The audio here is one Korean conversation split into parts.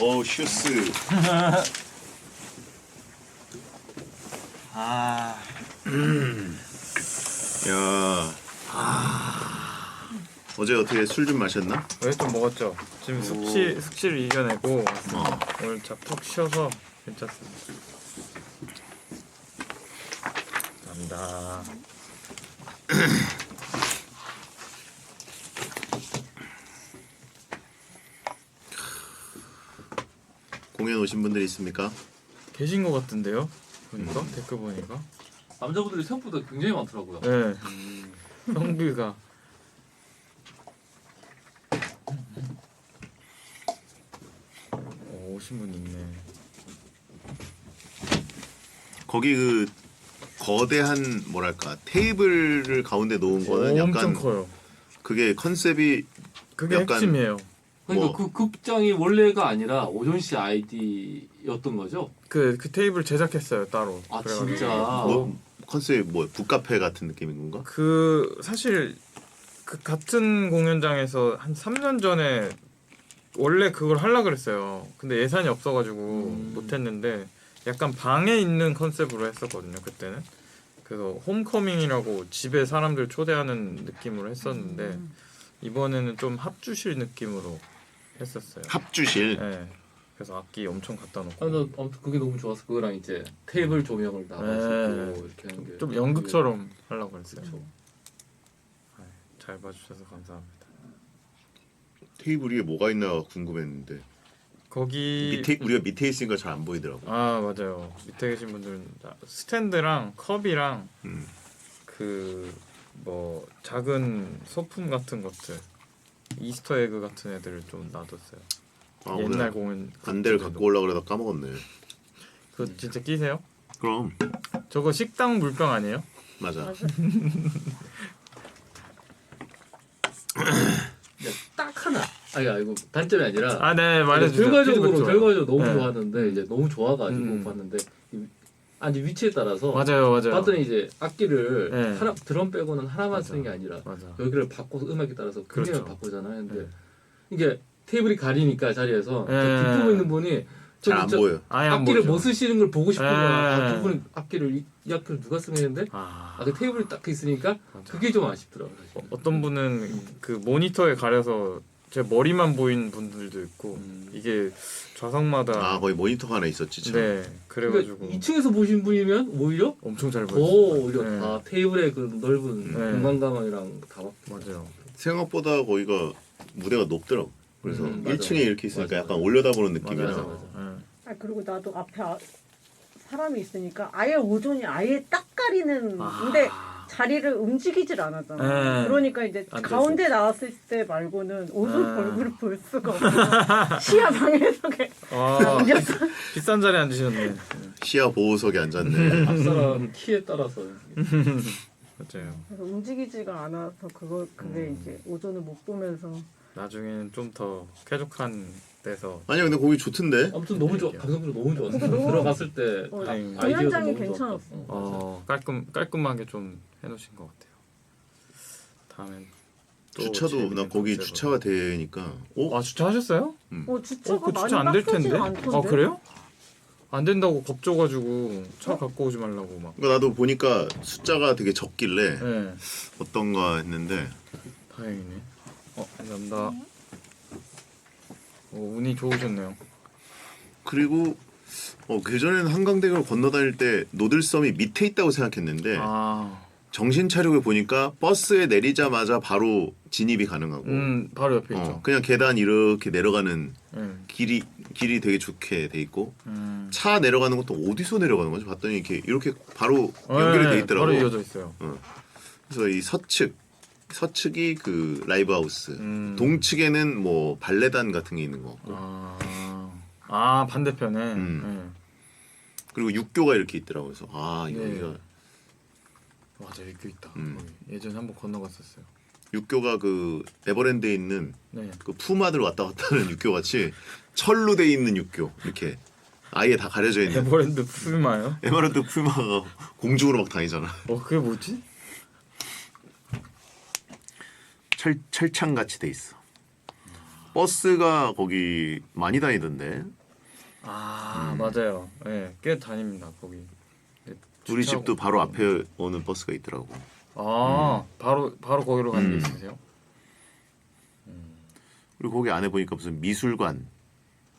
오 슈스. 아. 야. 어제 어떻게 술 좀 마셨나? 왜 좀 먹었죠? 지금 숙취를 이겨내고 오늘 푹 쉬어서 괜찮습니다. 감사합니다. 공연 오신 분들 있습니까? 계신 것 같은데요? 보니까 댓글 보니까. 남자분들이 생각보다 굉장히 많더라고요. 네. 성비가. 오신 분 있네. 거기 그 거대한 뭐랄까 테이블을 가운데 놓은 거는 엄청 약간 커요. 그게 컨셉이 그게 약간 핵심이에요. 그러니까 뭐. 그 극장이 원래가 아니라 오존 씨 아이디였던 거죠? 그 테이블 제작했어요 따로. 아 그래가지고. 진짜. 뭐 컨셉이 뭐 북카페 같은 느낌인 건가? 그 사실 그 같은 공연장에서 한 3년 전에 원래 그걸 하려고 그랬어요. 근데 예산이 없어가지고 못했는데 약간 방에 있는 컨셉으로 했었거든요 그때는. 그래서 홈커밍이라고 집에 사람들 초대하는 느낌으로 했었는데 이번에는 좀 합주실 느낌으로 했었어요. 합주실. 네. 그래서 악기 엄청 갖다 놓고. 아, 나 아무튼 그게 너무 좋았어. 그거랑 이제 테이블 조명을 나가지고 이렇게 하는 게 좀 연극처럼 하려고 했어요. 그렇죠. 잘 봐주셔서 감사합니다. 테이블 위에 뭐가 있나 궁금했는데 거기 우리가 밑에 있으니까 잘 안 보이더라고. 아 맞아요. 밑에 계신 분들은 스탠드랑 컵이랑 그 뭐 작은 소품 같은 것들 이스터 에그 같은 애들을 좀 놔뒀어요. 아, 옛날 오늘 공연 안대를 갖고 오려고 그러다 까먹었네. 그거 진짜 끼세요? 그럼 저거 식당 물병 아니에요? 맞아. 딱 하나. 이거 단점이 아니라. 아 네 말해주세요. 결과적으로 너무 네. 좋았는데 이제 너무 좋아가지고 봤는데 아니 위치에 따라서 맞아요. 봤더니 이제 악기를 네. 하나 드럼 빼고는 하나만 맞아. 쓰는 게 아니라 맞아. 여기를 바꿔서 음악에 따라서 굉장히 그렇죠. 바꾸잖아요. 근데 네. 이게 테이블이 가리니까 자리에서 네. 뒷부분 있는 분이 잘 안 보여. 아예 안 악기를 보이죠. 뭐 쓰시는 걸 보고 싶은 거야. 네. 두 분은 악기를 이 악기를 누가 쓰는 했는데 그 테이블이 딱 있으니까 맞아. 그게 좀 아쉽더라고요. 사실. 어떤 분은 그 모니터에 가려서 제 머리만 보이는 분들도 있고 이게 좌석마다 아 거기 모니터가 하나 있었지. 참. 네 그래가지고 그러니까 2층에서 보신 분이면 오히려 엄청 잘 더 보였어요. 오히려 네. 다 테이블의 그 넓은 네. 공간감이랑 다 맞아요. 생각보다 거기가 무대가 높더라고. 그래서 맞아. 1층에 이렇게 있으니까 맞아, 약간 맞아. 올려다보는 느낌이라. 맞아. 네. 그리고 나도 앞에 사람이 있으니까 아예 오존이 아예 딱 가리는 근데 자리를 움직이질 않았잖아. 네. 그러니까 이제 안 가운데 나왔을 때 말고는 오존 얼굴을 볼 수가 없어. 시야 방해석에 아 비싼 자리에 앉으셨네. 시야 보호석에 앉았네. 앞사람 키에 따라서 맞아요. 그래서 움직이지가 않아서 그게 이제 오존을 못 보면서 나중에는 좀 더 쾌적한 데서 아니야 근데 거기 좋던데. 아무튼 너무 좋아. 방송도 너무 좋았어. 들어갔을 때 다행이다. 공연장이 아이디어도 너무 괜찮았어. 깔끔하게 좀 해놓으신 것 같아요. 다음엔 또 주차도 재밌는 나 거기 컨셉으로. 주차가 되니까. 아 주차하셨어요? 주차가 그거 많이 주차 안 될 빡세진 텐데. 않던데. 아 그래요? 안 된다고 겁줘가지고 차 갖고 오지 말라고 막. 그러니까 나도 보니까 숫자가 되게 적길래 네. 어떤가 했는데 다행이네. 감사합니다. 운이 좋으셨네요. 그리고 그전에는 한강대교를 건너다닐 때 노들섬이 밑에 있다고 생각했는데 아, 정신 차리고 보니까 버스에 내리자마자 바로 진입이 가능하고 바로 옆에 있죠. 그냥 계단 이렇게 내려가는 네. 길이 되게 좋게 돼 있고 차 차 내려가는 것도 어디서 내려가는 거지? 봤더니 이렇게 바로 연결이 돼 있더라고. 바로 이어져 있어요. 그래서 이 서측이 그 라이브 하우스, 음. 동측에는 뭐 발레단 같은 게 있는 거 같고, 아 반대편에. 음. 그리고 육교가 이렇게 있더라고. 그래서 네. 여기가 맞아 육교 있다. 음. 거기. 예전에 한번 건너갔었어요. 육교가 그 에버랜드에 있는 네. 그 푸마들 왔다 갔다 하는 육교 같이 철로 돼 있는 육교 이렇게 아예 다 가려져 있는. 에버랜드 푸마요? 에버랜드 푸마가 공중으로 막 다니잖아. 그게 뭐지? 철창 같이 돼 있어. 버스가 거기 많이 다니던데. 맞아요. 예, 꽤 다닙니다 거기. 네, 우리 주차하고 집도 바로 그러고. 앞에 오는 버스가 있더라고. 바로 거기로 가는 게 있으세요? 그리고 거기 안에 보니까 무슨 미술관,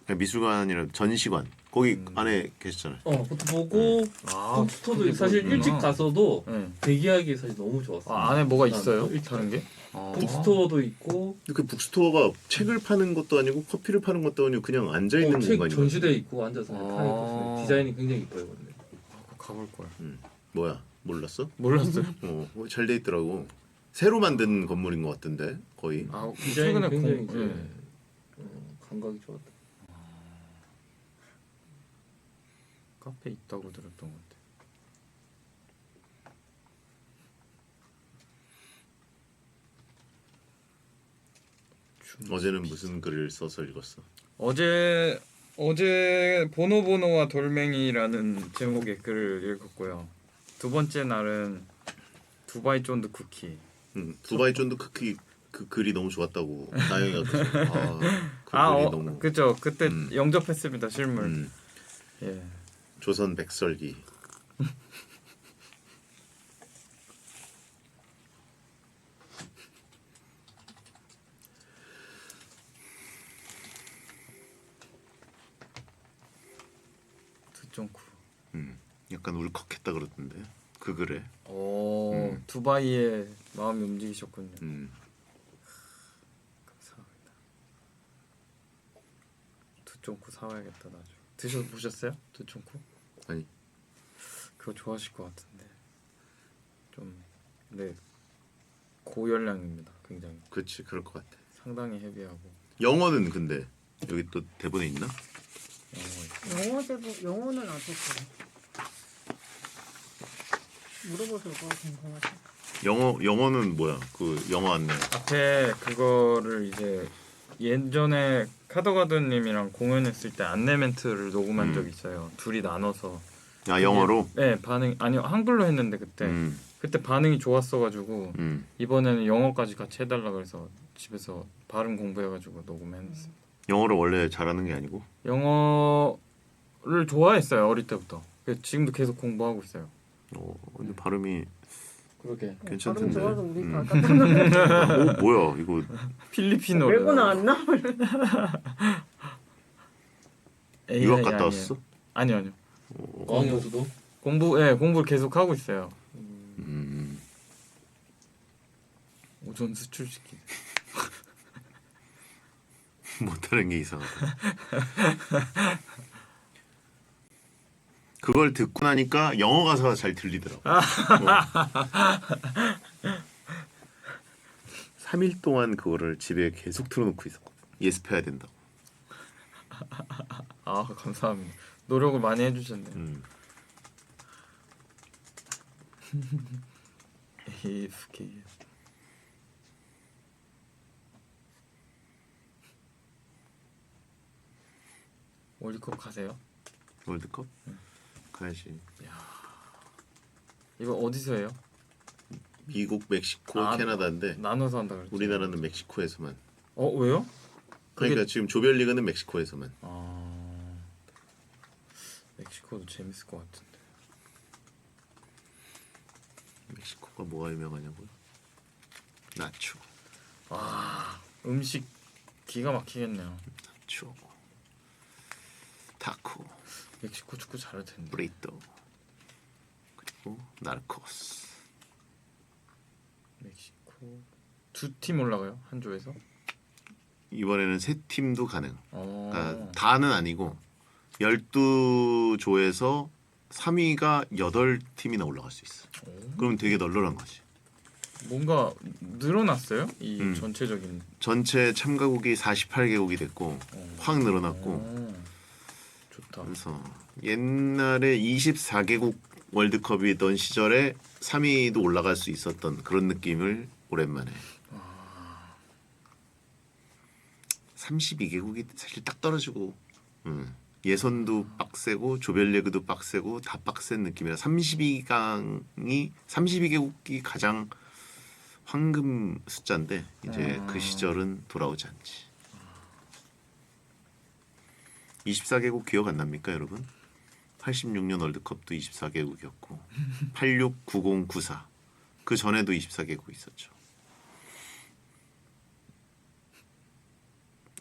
그냥 미술관이라 전시관 거기 안에 계셨잖아요. 그것도 보고 북스토어도 그게 사실 뭐 있구나. 일찍 가서도 네. 대기하기 사실 너무 좋았어요. 안에 뭐가 난 있어요? 또 일찍 다른 게? 북스토어도 있고 근데 그 북스토어가 책을 파는 것도 아니고 커피를 파는 것도 아니고 그냥 앉아 있는 책 공간이. 전시돼 있고 앉아서 그냥 타는 아. 거 디자인이 굉장히 이뻐요. 근데. 가볼 걸. 뭐야? 몰랐어? 몰랐어요? 잘 돼 있더라고. 새로 만든 건물인 것 같은데 거의. 디자인이 최근에 굉장히 공, 이제 예. 감각이 좋았다. 카페 있다고 들었던 것 같아. 어제는 무슨 글을 써서 읽었어? 어제 보노보노와 돌멩이라는 제목의 글을 읽었고요. 두 번째 날은 두바이 쫀드 쿠키. 두바이 쫀드 쿠키 그 글이 너무 좋았다고 나영이가 그랬어. 그 글이 너무. 그죠. 그때 영접했습니다 실물. 예. 조선 백설기. 드쫑쿠. 약간 울컥했다 그러던데 그 글에. 두바이에 마음이 움직이셨군요. 감사합니다. 드쫑쿠 사와야겠다 나중에. 드셔보셨어요? 드쫑쿠? 아니. 그거 좋아하실 것 같은데 좀 네 고열량입니다. 굉장히 그렇지 그럴 것 같아. 상당히 헤비하고 영어는 근데 여기 또 대본에 있나? 영어는 안 썼어요. 물어보세요. 뭐가 궁금하지? 영어는 뭐야? 그 영어 안내. 앞에 그거를 이제 예전에 카더가드님이랑 공연했을 때 안내 멘트를 녹음한 적이 있어요. 둘이 나눠서. 영어로? 네 아니요 한글로 했는데 그때 반응이 좋았어가지고 이번에는 영어까지 같이 해달라 그래서 집에서 발음 공부해가지고 녹음했어요. 영어를 원래 잘하는 게 아니고? 영어를 좋아했어요 어릴 때부터. 그래서 지금도 계속 공부하고 있어요. 근데 발음이 그러게. 괜찮던데. 발음 좋아서 우리 다 깜짝 놀랐어. 뭐야 이거? 필리핀어로. 외고 나왔나? 유학 갔다 왔어? 아니요. 어학연수도 공부를 계속 하고 있어요. 음. 오존 수출시키. 못하는 게 이상하다. 그걸 듣고 나니까 영어 가사가 잘 들리더라고. 3일 동안 그거를 집에 계속 틀어놓고 있었거든. 예습해야 된다고. 감사합니다. 노력을 많이 해주셨네요. AFK. 월드컵 가세요? 월드컵? 가야지. 이거 어디서 해요? 미국, 멕시코, 캐나다인데 나눠서 한다 그랬죠. 우리나라는 멕시코에서만. 왜요? 그러니까 지금 조별리그는 멕시코에서만. 멕시코도 재밌을 것 같은데. 멕시코가 뭐가 유명하냐고요? 나초. 음식 기가 막히겠네요. 나초. 타코. 멕시코 축구 잘할 텐데. 브리또. 그리고 나르코스. 멕시코 두 팀 올라가요 한 조에서? 이번에는 세 팀도 가능. 어. 그러니까 다는 아니고 12조에서 3위가 8팀이나 올라갈 수 있어. 그럼 되게 널널한 거지. 뭔가 늘어났어요? 이 전체적인 전체 참가국이 48개국이 됐고 확 늘어났고. 좋다. 그래서 옛날에 24개국 월드컵이던 시절에 3위도 올라갈 수 있었던 그런 느낌을 오랜만에. 32개국이 사실 딱 떨어지고 예선도 빡세고 조별리그도 빡세고 다 빡센 느낌이라 32개국이 가장 황금 숫자인데 이제 그 시절은 돌아오지 않지. 24개국 기억 안 납니까, 여러분? 86년 월드컵도 24개국이었고 86, 90, 94. 그 전에도 24개국 있었죠.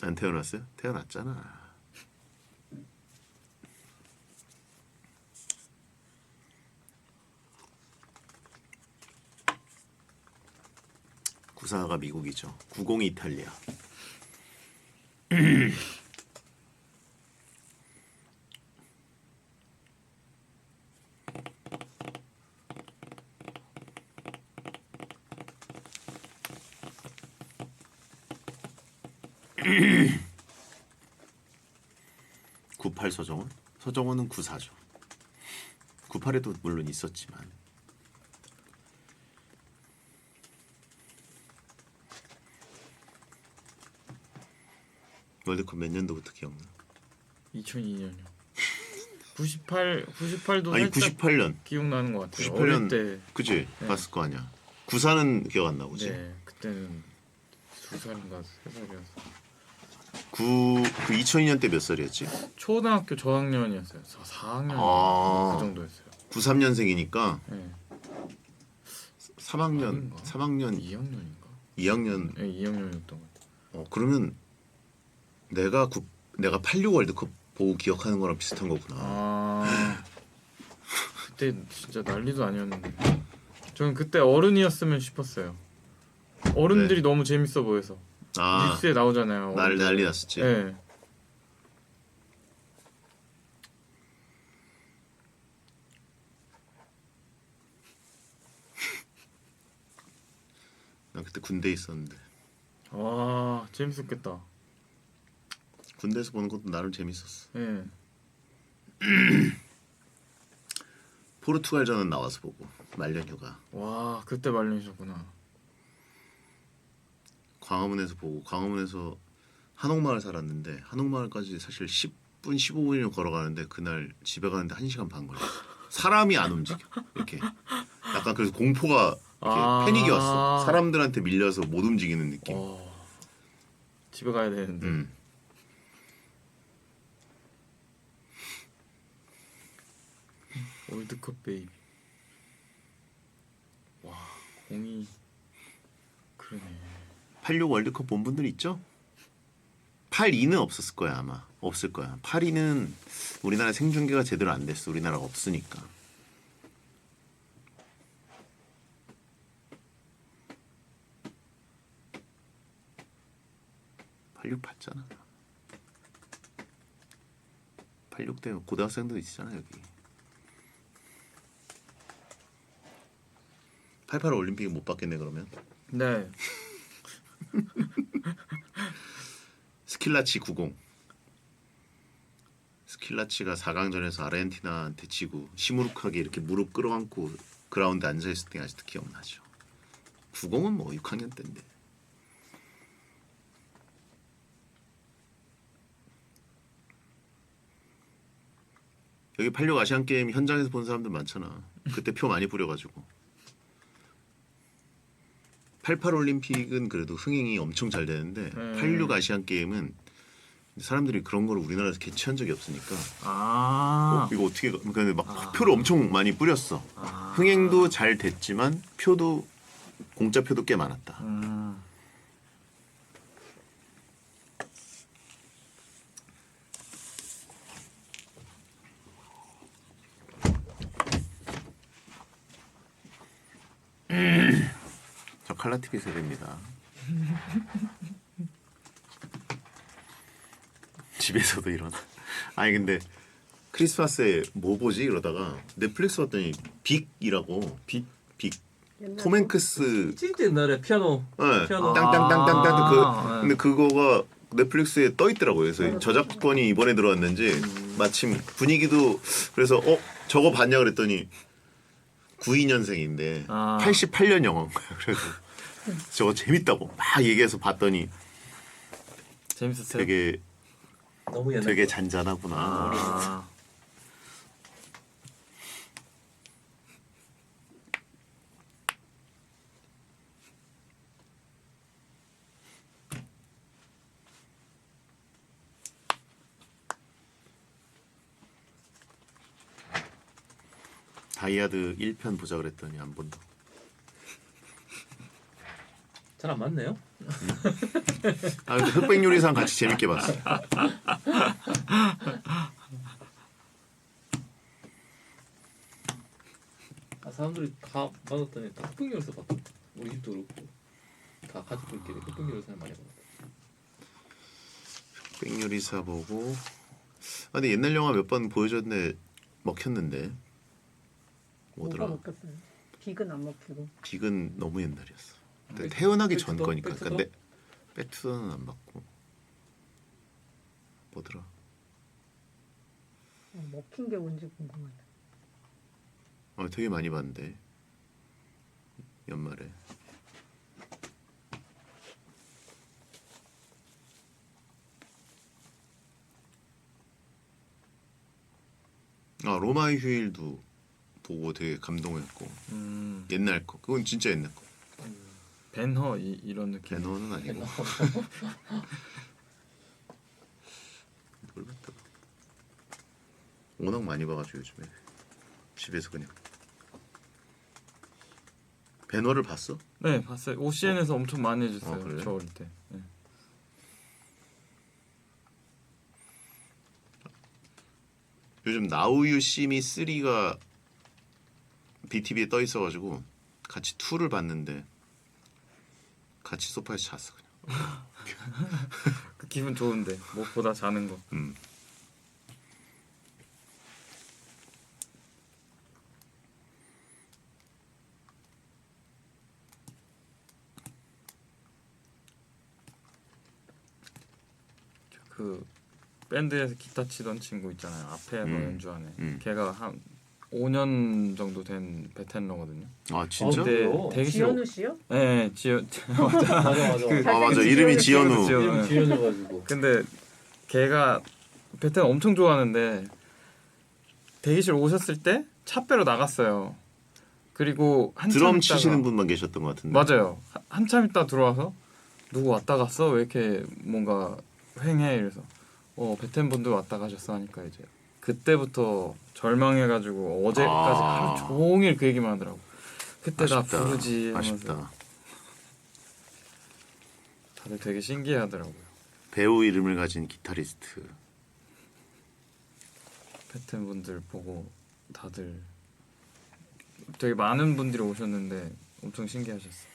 안 태어났어요? 태어났잖아. 구사가 미국이죠. 90이 이탈리아. (98) 서정원? 서정원은 94죠. 98에도 물론 있었지만 월드컵 몇 년도부터 기억나? 2002년이요. 98도 아니 살짝 98년 기억나는 것 같아요. 98년 어릴 때. 그지? 네. 봤을 거 아니야. 94는 기억 안 나오지? 네, 그때는 2살인가 3살이어서 그 2002년 때 몇 살이었지? 초등학교 저학년이었어요. 4학년 아. 그 정도였어요. 93년생이니까 네. 3학년 아닌가? 3학년 2학년인가? 2학년 네, 2학년이었던 것 같아요. 그러면 내가 86 월드컵 보고 기억하는 거랑 비슷한 거구나. 아 그때 진짜 난리도 아니었는데 저는 그때 어른이었으면 싶었어요. 어른들이 너무 재밌어 보여서 아, 뉴스에 나오잖아요. 난리 났었지. 네. 난 그때 군대에 있었는데 와 재밌었겠다. 군대에서 보는 것도 나름 재밌었어. 네. 포르투갈전은 나와서 보고 말년휴가 와 그때 말리셨구나. 광화문에서 보고 광화문에서 한옥마을 살았는데 한옥마을까지 사실 10분 15분이면 걸어가는데 그날 집에 가는데 1시간 반 걸렸어. 사람이 안 움직여. 이렇게 약간 그래서 공포가 이렇게 아. 패닉이 왔어. 사람들한테 밀려서 못 움직이는 느낌. 집에 가야 되는데. 월드컵 베이비. 와 공이 그러네. 86 월드컵 본 분들 있죠? 82는 없었을 거야 아마. 없을 거야. 82는 우리나라 생중계가 제대로 안 됐어. 우리나라가 없으니까. (86) 봤잖아. 86 때 고등학생도 있잖아 여기. 88 올림픽 못 봤겠네 그러면. 네. 스킬라치 90. 스킬라치가 4강전에서 아르헨티나한테 지고 시무룩하게 이렇게 무릎 끌어안고 그라운드에 앉아있을 때 아직도 기억나죠. 90은 뭐 6학년 때인데. 여기 86 아시안게임 현장에서 본 사람들 많잖아. 그때 표 많이 뿌려가지고. 88 올림픽은 그래도 흥행이 엄청 잘 되는데 86 아시안게임은 사람들이 그런 걸 우리나라에서 개최한 적이 없으니까 이거 어떻게 그러니까 막 표를 엄청 많이 뿌렸어. 흥행도 잘 됐지만 표도 공짜 표도 꽤 많았다. 저 칼라TV 세대입니다. 집에서도 일어나. 아니 근데 크리스마스에 뭐 보지 이러다가 넷플릭스 봤더니 빅이라고 빅 톰 행크스 진짜 옛날에 피아노 네. 피아노. 땅땅땅땅땅 네. 근데 그거가 넷플릭스에 떠 있더라고요. 그래서 저작권이 이번에 들어왔는지 마침 분위기도 그래서 저거 봤냐 그랬더니 92년생인데 88년 영화인 거야. 그래서 저거 재밌다고 막 얘기해서 봤더니 재밌었어요. 너무 옛날 되게 잔잔하구나. 다이아드 1편 보자 그랬더니 안 본다. 잘 안 맞네요. 아 근데 흑백 요리사랑 같이 재밌게 봤어. 사람들이 다 받았더니 다 흑백요리사 봤다. 우리 집도 그렇고 다 가족들끼리 흑백요리사 많이 봤다. 흑백 요리사 보고. 아 근데 옛날 영화 몇 번 보여줬는데 먹혔는데. 뭐더라? 뭐가 먹혔어요? 빅은 안 먹히고. 빅은 너무 옛날이었어. 근데 태어나기 전 백투더? 거니까. 백투더? 근데 백투더는 안 봤고. 뭐더라? 먹힌 게 뭔지 궁금하다. 되게 많이 봤는데 연말에. 아 로마의 휴일도 보고 되게 감동했고. 옛날 거. 그건 진짜 옛날 거. 벤허 이런 느낌. 배너는 아니고. 뭘 봤다. 워낙 많이 봐가지고 요즘에 집에서 그냥. 배너를 봤어? 네 봤어요. OCN에서 엄청 많이 해줬어요. 그래? 저 어릴 때. 네. 요즘 Now You See Me 3가 BTV에 떠 있어가지고 같이 2를 봤는데 같이 소파에서 잤어 그냥. 그 기분 좋은데 무엇보다 자는 거. 그 밴드에서 기타 치던 친구 있잖아요. 앞에 뭐 연주하네. 걔가 한 5년 정도 된 베테랑거든요. 아 진짜? 근데 그래요? 되게 지현우 씨요? 네, 지연. 맞아. 아 맞아 이름이 지현우. 이름 지연해가지고. 근데 걔가 베테랑 엄청 좋아하는데 대기실 오셨을 때 차 빼러 나갔어요. 그리고 한참 드럼 있다가 치시는 분만 계셨던 것 같은데. 맞아요. 한참 있다 들어와서 누구 왔다 갔어? 왜 이렇게 뭔가 휑해? 이래서 베텐 분들 왔다 가셨어 하니까 이제 그때부터 절망해가지고 어제까지 하루 종일 그 얘기만 하더라고. 그때 나 아쉽다. 부르지 하면서. 아쉽다. 다들 되게 신기해하더라고요. 배우 이름을 가진 기타리스트. 베텐 분들 보고 다들 되게 많은 분들이 오셨는데 엄청 신기하셨어요.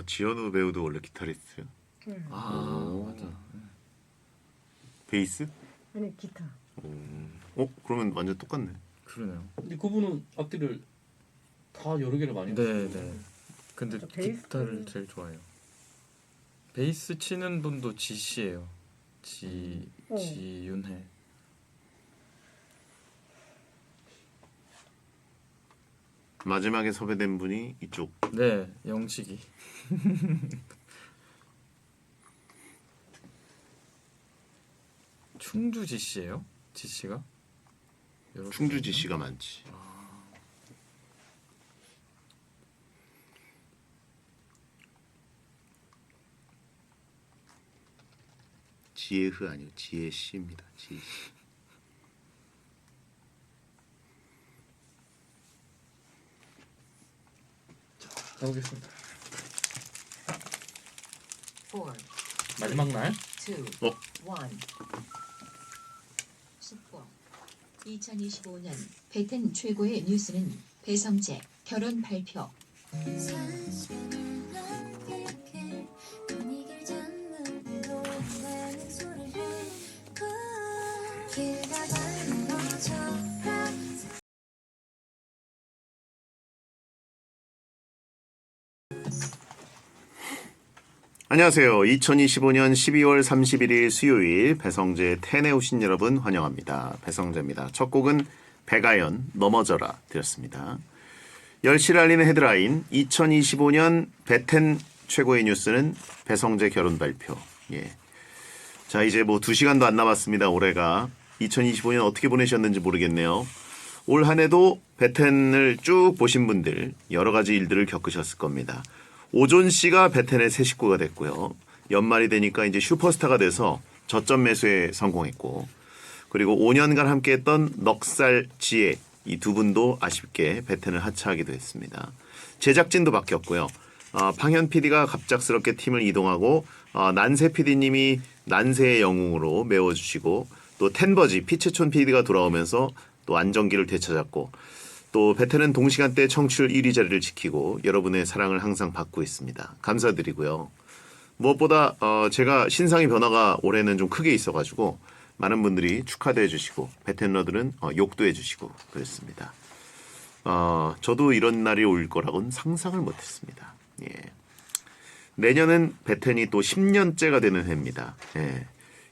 지현우 배우도 원래 기타리스트요? 맞아. 베이스? 아니 기타. 그러면 완전 똑같네. 그러네요. 근데 그분은 악기를 다 여러 개를 많이 네, 네. 근데 저 베이스 기타를 제일 좋아해요. 베이스 치는 분도 지씨예요. 지윤혜. 마지막에 섭외된 분이 이쪽. 네, 영식이. 충주 지씨예요? 지씨가? 충주 지씨가 많지. 지혜흐 아니고 지혜씨입니다. 지혜씨. 가보겠습니다. 4, 마지막 날 2, 1. 어? 속보. 2025년 베텐 최고의 뉴스는 배성재 결혼 발표. 안녕하세요. 2025년 12월 31일 수요일 배성재 텐에 오신 여러분 환영합니다. 배성재입니다. 첫 곡은 백아연 넘어져라 드렸습니다. 10시를 알리는 헤드라인 2025년 베텐 최고의 뉴스는 배성재 결혼 발표. 예. 자 이제 뭐 2시간도 안 남았습니다. 올해가 2025년 어떻게 보내셨는지 모르겠네요. 올 한 해도 베텐을 쭉 보신 분들 여러 가지 일들을 겪으셨을 겁니다. 오존 씨가 베텐의 새 식구가 됐고요. 연말이 되니까 이제 슈퍼스타가 돼서 저점 매수에 성공했고 그리고 5년간 함께했던 넉살 지혜 이 두 분도 아쉽게 배텐을 하차하기도 했습니다. 제작진도 바뀌었고요. 방현 PD가 갑작스럽게 팀을 이동하고 난세 PD님이 난세의 영웅으로 메워주시고 또 텐버지 피츠촌 PD가 돌아오면서 또 안정기를 되찾았고 또 배텐은 동시간대 청취율 1위 자리를 지키고 여러분의 사랑을 항상 받고 있습니다. 감사드리고요. 무엇보다 제가 신상의 변화가 올해는 좀 크게 있어가지고 많은 분들이 축하도 해주시고 배텐러들은 욕도 해주시고 그랬습니다. 저도 이런 날이 올 거라고는 상상을 못했습니다. 예. 내년은 배텐이 또 10년째가 되는 해입니다. 예.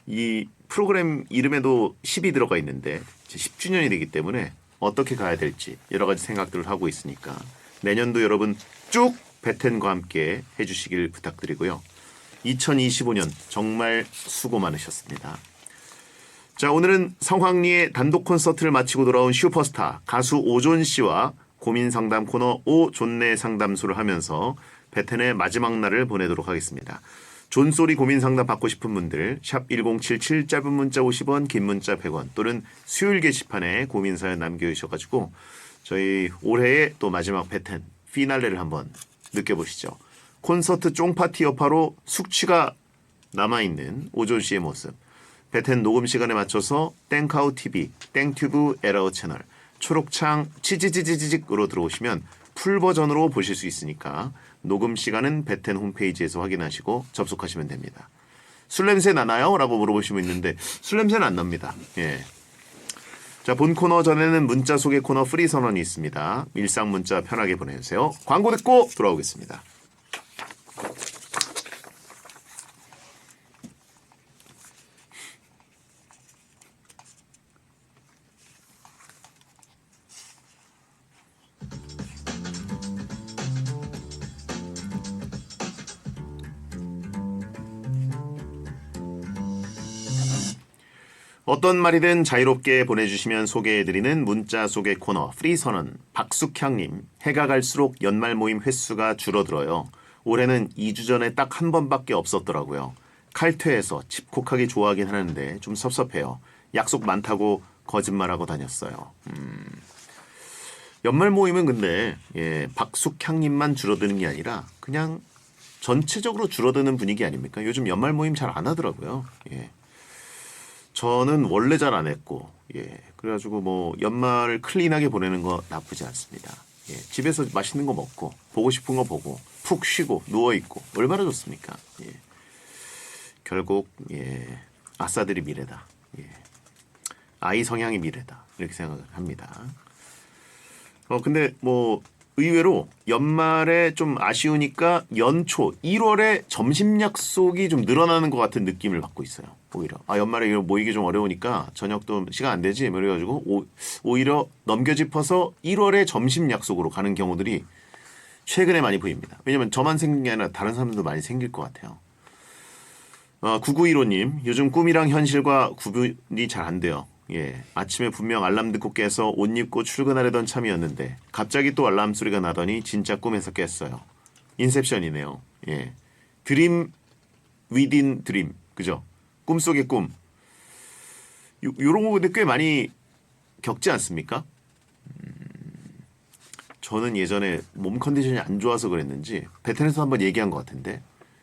이 프로그램 이름에도 10이 들어가 있는데 10주년이 되기 때문에 어떻게 가야 될지 여러 가지 생각들을 하고 있으니까 내년도 여러분 쭉 배텐과 함께 해주시길 부탁드리고요. 2025년 정말 수고 많으셨습니다. 자, 오늘은 성황리의 단독 콘서트를 마치고 돌아온 슈퍼스타 가수 오존 씨와 고민 상담 코너 오존네 상담소를 하면서 배텐의 마지막 날을 보내도록 하겠습니다. 존소리 고민 상담 받고 싶은 분들 샵 1077 짧은 문자 50원 긴 문자 100원 또는 수요일 게시판에 고민 사연 남겨주셔가지고 저희 올해의 또 마지막 배텐 피날레를 한번 느껴보시죠. 콘서트 쫑파티 여파로 숙취가 남아있는 오존 씨의 모습 배텐 녹음 시간에 맞춰서 땡카우 TV, 땡튜브 에라우 채널, 초록창 치지지지직으로 들어오시면 풀 버전으로 보실 수 있으니까 녹음 시간은 배텐 홈페이지에서 확인하시고 접속하시면 됩니다. 술 냄새 나나요? 라고 물어보시면 있는데 술 냄새는 안 납니다. 예. 자, 본 코너 전에는 문자 소개 코너 프리 선언이 있습니다. 일상 문자 편하게 보내주세요. 광고 듣고 돌아오겠습니다. 어떤 말이든 자유롭게 보내주시면 소개해드리는 문자 소개 코너 프리선언 박숙향님 해가 갈수록 연말 모임 횟수가 줄어들어요. 올해는 2주 전에 딱 한 번밖에 없었더라고요. 칼퇴해서 집콕하기 좋아하긴 하는데 좀 섭섭해요. 약속 많다고 거짓말하고 다녔어요. 연말 모임은 근데 박숙향님만 줄어드는 게 아니라 그냥 전체적으로 줄어드는 분위기 아닙니까? 요즘 연말 모임 잘 안 하더라고요. 예. 저는 원래 잘 안 했고, 그래가지고 뭐 연말을 클린하게 보내는 거 나쁘지 않습니다. 집에서 맛있는 거 먹고, 보고 싶은 거 보고, 푹 쉬고, 누워있고, 얼마나 좋습니까? 결국, 아싸들이 미래다. 아이 성향이 미래다. 이렇게 생각을 합니다. 근데 뭐, 의외로 연말에 좀 아쉬우니까 연초 1월에 점심 약속이 좀 늘어나는 것 같은 느낌을 받고 있어요. 오히려 연말에 모이기 좀 어려우니까 저녁도 시간 안 되지 그래가지고 오히려 넘겨짚어서 1월에 점심 약속으로 가는 경우들이 최근에 많이 보입니다. 왜냐면 저만 생긴 게 아니라 다른 사람들도 많이 생길 것 같아요. 9915님 요즘 꿈이랑 현실과 구분이 잘 안 돼요. 아침에 분명 알람 듣고 깨서 옷 입고 출근하려던 참이었는데 갑자기 또 알람 소리가 나더니 진짜 꿈에서 깼어요. 인셉션이네요. 드림 위딘 드림 그죠? 꿈속의 꿈. 요런 거 근데 꽤 많이 겪지 않습니까? 저는 예전에 몸 컨디션이 안 좋아서 그랬는지 베텐에서 한번 얘기한 것 같은데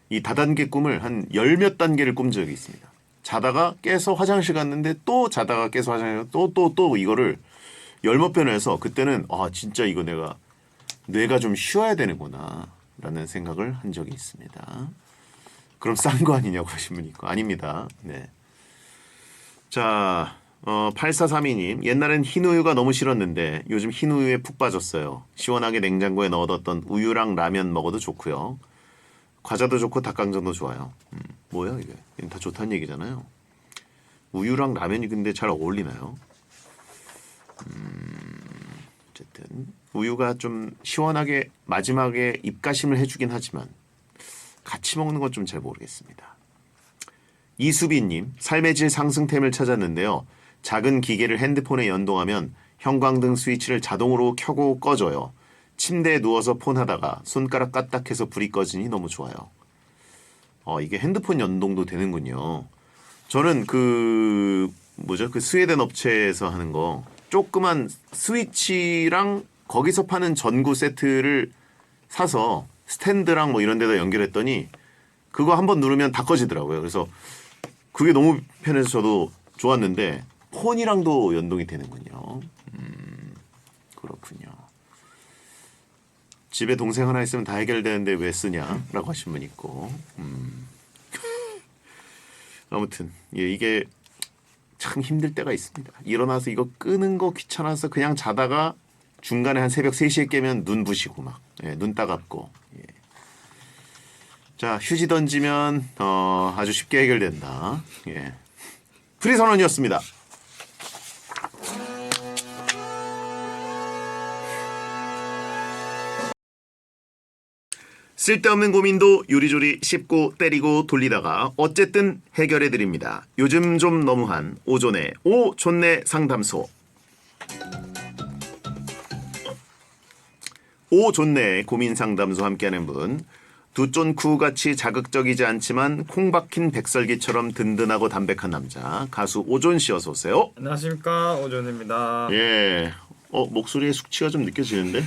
이 다단계 꿈을 한 열 몇 단계를 꾼 적이 있습니다. 자다가 깨서 화장실 갔는데 또 자다가 깨서 화장실 또 이거를 열몇 번 해서 그때는 진짜 이거 내가 뇌가 좀 쉬어야 되는구나 라는 생각을 한 적이 있습니다. 그럼 싼 거 아니냐고 하신 분이 있고 아닙니다. 네. 자 8432님 옛날엔 흰우유가 너무 싫었는데 요즘 흰우유에 푹 빠졌어요. 시원하게 냉장고에 넣어뒀던 우유랑 라면 먹어도 좋고요. 과자도 좋고 닭강정도 좋아요. 뭐야 이게? 다 좋다는 얘기잖아요. 우유랑 라면이 근데 잘 어울리나요? 어쨌든 우유가 좀 시원하게 마지막에 입가심을 해주긴 하지만 같이 먹는 건 좀 잘 모르겠습니다. 이수빈님 삶의 질 상승템을 찾았는데요. 작은 기계를 핸드폰에 연동하면 형광등 스위치를 자동으로 켜고 꺼져요. 침대에 누워서 폰 하다가 손가락 까딱해서 불이 꺼지니 너무 좋아요. 이게 핸드폰 연동도 되는군요. 저는 그 스웨덴 업체에서 하는 거 조그만 스위치랑 거기서 파는 전구 세트를 사서 스탠드랑 뭐 이런 데다 연결했더니 그거 한번 누르면 다 꺼지더라고요. 그래서 그게 너무 편해서 저도 좋았는데 폰이랑도 연동이 되는군요. 그렇군요. 집에 동생 하나 있으면 다 해결되는데 왜 쓰냐라고 하신 분 있고. 아무튼 이게 참 힘들 때가 있습니다. 일어나서 이거 끄는 거 귀찮아서 그냥 자다가 중간에 한 새벽 3시에 깨면 눈 부시고 막 눈 따갑고. 자, 휴지 던지면 아주 쉽게 해결된다. 프리 선언이었습니다. 쓸데없는 고민도 요리조리 씹고 때리고 돌리다가 어쨌든 해결해드립니다. 요즘 좀 너무한 오존의 오존내 상담소. 오존내 고민 상담소 함께하는 분, 두쫀쿠같이 자극적이지 않지만 콩 박힌 백설기처럼 든든하고 담백한 남자 가수 오존 씨 어서 오세요. 안녕하십니까, 오존입니다. 예, 목소리에 숙취가 좀 느껴지는데?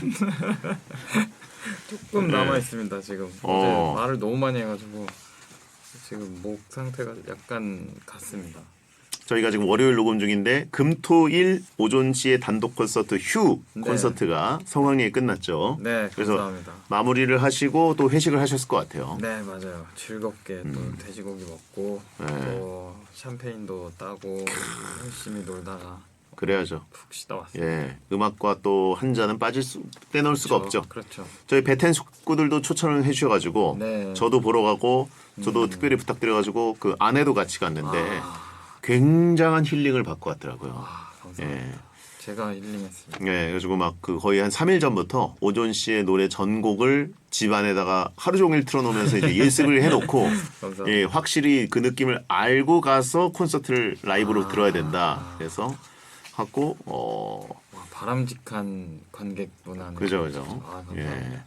조금 남아 있습니다 지금. 어제 말을 너무 많이 해가지고 지금 목 상태가 약간 같습니다. 저희가 지금 월요일 녹음 중인데 금토일 오존 씨의 단독 콘서트 휴 콘서트가 성황리에 끝났죠. 네, 그래서 감사합니다. 마무리를 하시고 또 회식을 하셨을 것 같아요. 네, 맞아요. 즐겁게 또 돼지고기 먹고 또 샴페인도 따고 열심히 놀다가 그래야죠. 푹 쉬다 왔습니다. 음악과 또 한 잔은 빼놓을 수가 없죠. 그렇죠. 저희 베텐 식구들도 초청을 해주셔가지고 네. 저도 보러 가고 저도 특별히 부탁드려가지고 그 아내도 같이 갔는데 굉장한 힐링을 받고 왔더라고요. 감사합니다. 제가 힐링했습니다. 그래가지고 막 그 거의 한 3일 전부터 오존 씨의 노래 전곡을 집 안에다가 하루 종일 틀어놓으면서 이제 예습을 해놓고 확실히 그 느낌을 알고 가서 콘서트를 라이브로 들어야 된다. 그래서 하고 바람직한 관객 문화. 그죠. 감사합니다.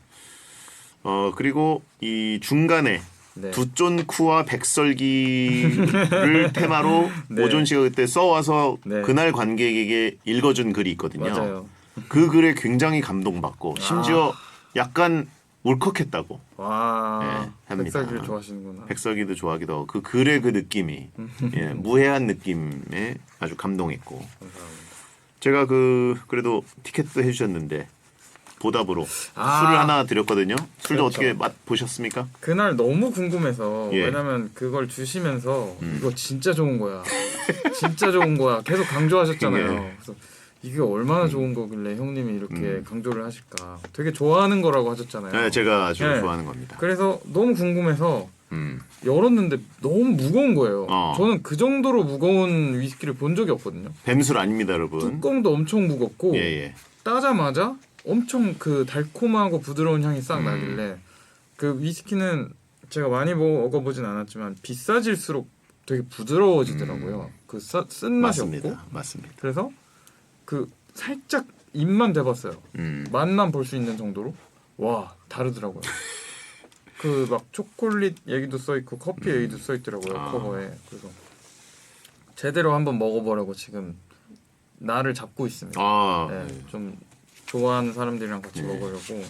그리고 이 중간에 네. 두쫀쿠와 백설기를 테마로 네. 오존 씨가 그때 써와서 네. 그날 관객에게 읽어준 글이 있거든요. 맞아요. 그 글에 굉장히 감동받고 심지어 약간 울컥했다고. 와, 합니다. 백설기를 좋아하시는구나. 백설기도 좋아하기도 하고 그 글의 그 느낌이 무해한 느낌에 아주 감동했고. 감사합니다. 제가 그래도 티켓도 해주셨는데 보답으로 술을 하나 드렸거든요. 술도 그렇죠. 어떻게 맛 보셨습니까? 그날 너무 궁금해서 예. 왜냐면 그걸 주시면서 이거 진짜 좋은 거야. 진짜 좋은 거야. 계속 강조하셨잖아요. 예. 그래서 이게 얼마나 좋은 거길래 형님이 이렇게 강조를 하실까. 되게 좋아하는 거라고 하셨잖아요. 네, 제가 아주 네. 좋아하는 겁니다. 그래서 너무 궁금해서 열었는데 너무 무거운 거예요. 저는 그 정도로 무거운 위스키를 본 적이 없거든요. 뱀술 아닙니다, 여러분. 뚜껑도 엄청 무겁고 예. 따자마자 엄청 그 달콤하고 부드러운 향이 싹 나길래 그 위스키는 제가 많이 먹어보진 않았지만 비싸질수록 되게 부드러워지더라고요. 그 쓴맛이 없고. 맞습니다. 그래서 그 살짝 입만 대봤어요. 맛만 볼 수 있는 정도로 와 다르더라고요. 그 막 초콜릿 얘기도 써 있고 커피 얘기도 써 있더라고요. 커버에. 그래서 제대로 한번 먹어보려고 지금 나를 잡고 있습니다. 좀 좋아하는 사람들이랑 같이 먹으려고.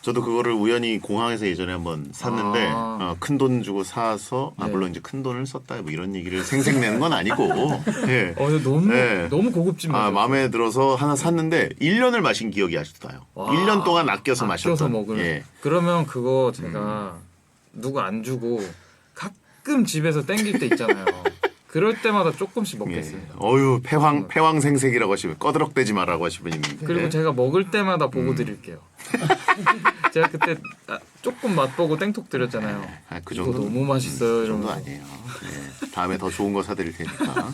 저도 그거를 우연히 공항에서 예전에 한번 샀는데 큰 돈 주고 사서 물론 이제 큰 돈을 썼다 뭐 이런 얘기를 생색내는 건 아니고 근데 너무 고급진 맛이었어요. 마음에 들어서 하나 샀는데 1년을 마신 기억이 아직도 나요. 1년 동안 아껴서 마셨던. 먹을. 그러면 그거 제가 누구 안 주고 가끔 집에서 땡길 때 있잖아요. 그럴 때마다 조금씩 먹겠습니다. 어유 패왕생색이라고 하시면 꺼드럭대지 마라고 하시는 분 있는데. 그리고 제가 먹을 때마다 보고 드릴게요. 제가 그때 조금 맛보고 땡톡 드렸잖아요. 그 이거 정도 너무 맛있어요. 그 정도 아니에요. 다음에 더 좋은 거 사드릴 테니까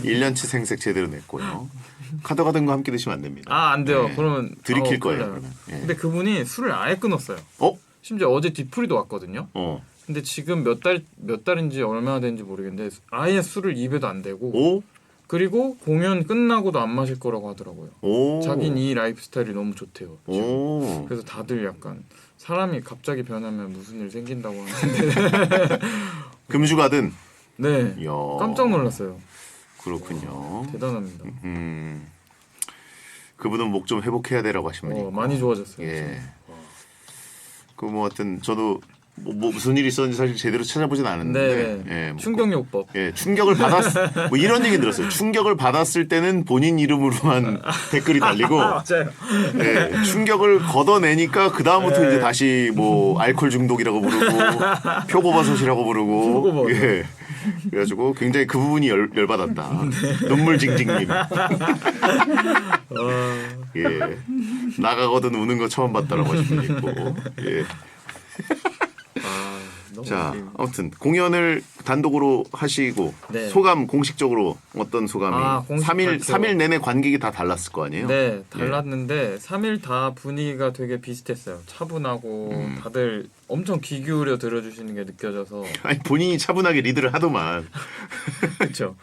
1년치 생색 제대로 냈고요. 카드 같은 거 함께 드시면 안 됩니다. 안 돼요. 그러면 들이킬 거예요. 큰일 나요. 그러면. 근데 그분이 술을 아예 끊었어요. 심지어 어제 뒤풀이도 왔거든요. 근데 지금 몇 달인지 얼마나 된지 모르겠는데 아예 술을 입에도 안 대고 그리고 공연 끝나고도 안 마실 거라고 하더라고요. 오. 자긴 이 라이프 스타일이 너무 좋대요. 지금. 오. 그래서 다들 약간 사람이 갑자기 변하면 무슨 일 생긴다고 하는데 금주가든. 네 이야. 깜짝 놀랐어요. 그렇군요. 대단합니다. 그분은 목 좀 회복해야 되라고 하신 분이. 많이 좋아졌어요. 예. 그 뭐 하여튼 저도 뭐 무슨 일이 있었는지 사실 제대로 찾아보진 않았는데. 네. 예, 뭐 충격요법. 예, 충격을 뭐 이런 얘기 들었어요. 충격을 받았을 때는 본인 이름으로만 댓글이 달리고, 맞아요. 예, 충격을 걷어내니까 그 다음부터 네. 이제 다시 뭐 알코올 중독이라고 부르고, 표고버섯이라고 부르고, 표고버섯. 예, 그래가지고 굉장히 그 부분이 열받았다. 눈물 징징님. 예, 나가거든 우는 거 처음 봤다라고 하신 분이 있고, 예. 너무 자, 웃기네. 아무튼 공연을 단독으로 하시고 네. 소감 공식적으로 어떤 소감이? 공식 3일 발표. 3일 내내 관객이 다 달랐을 거 아니에요? 네, 달랐는데 3일 다 분위기가 되게 비슷했어요. 차분하고 다들 엄청 귀 기울여 들어주시는 게 느껴져서 아니 본인이 차분하게 리드를 하더만. 그렇죠.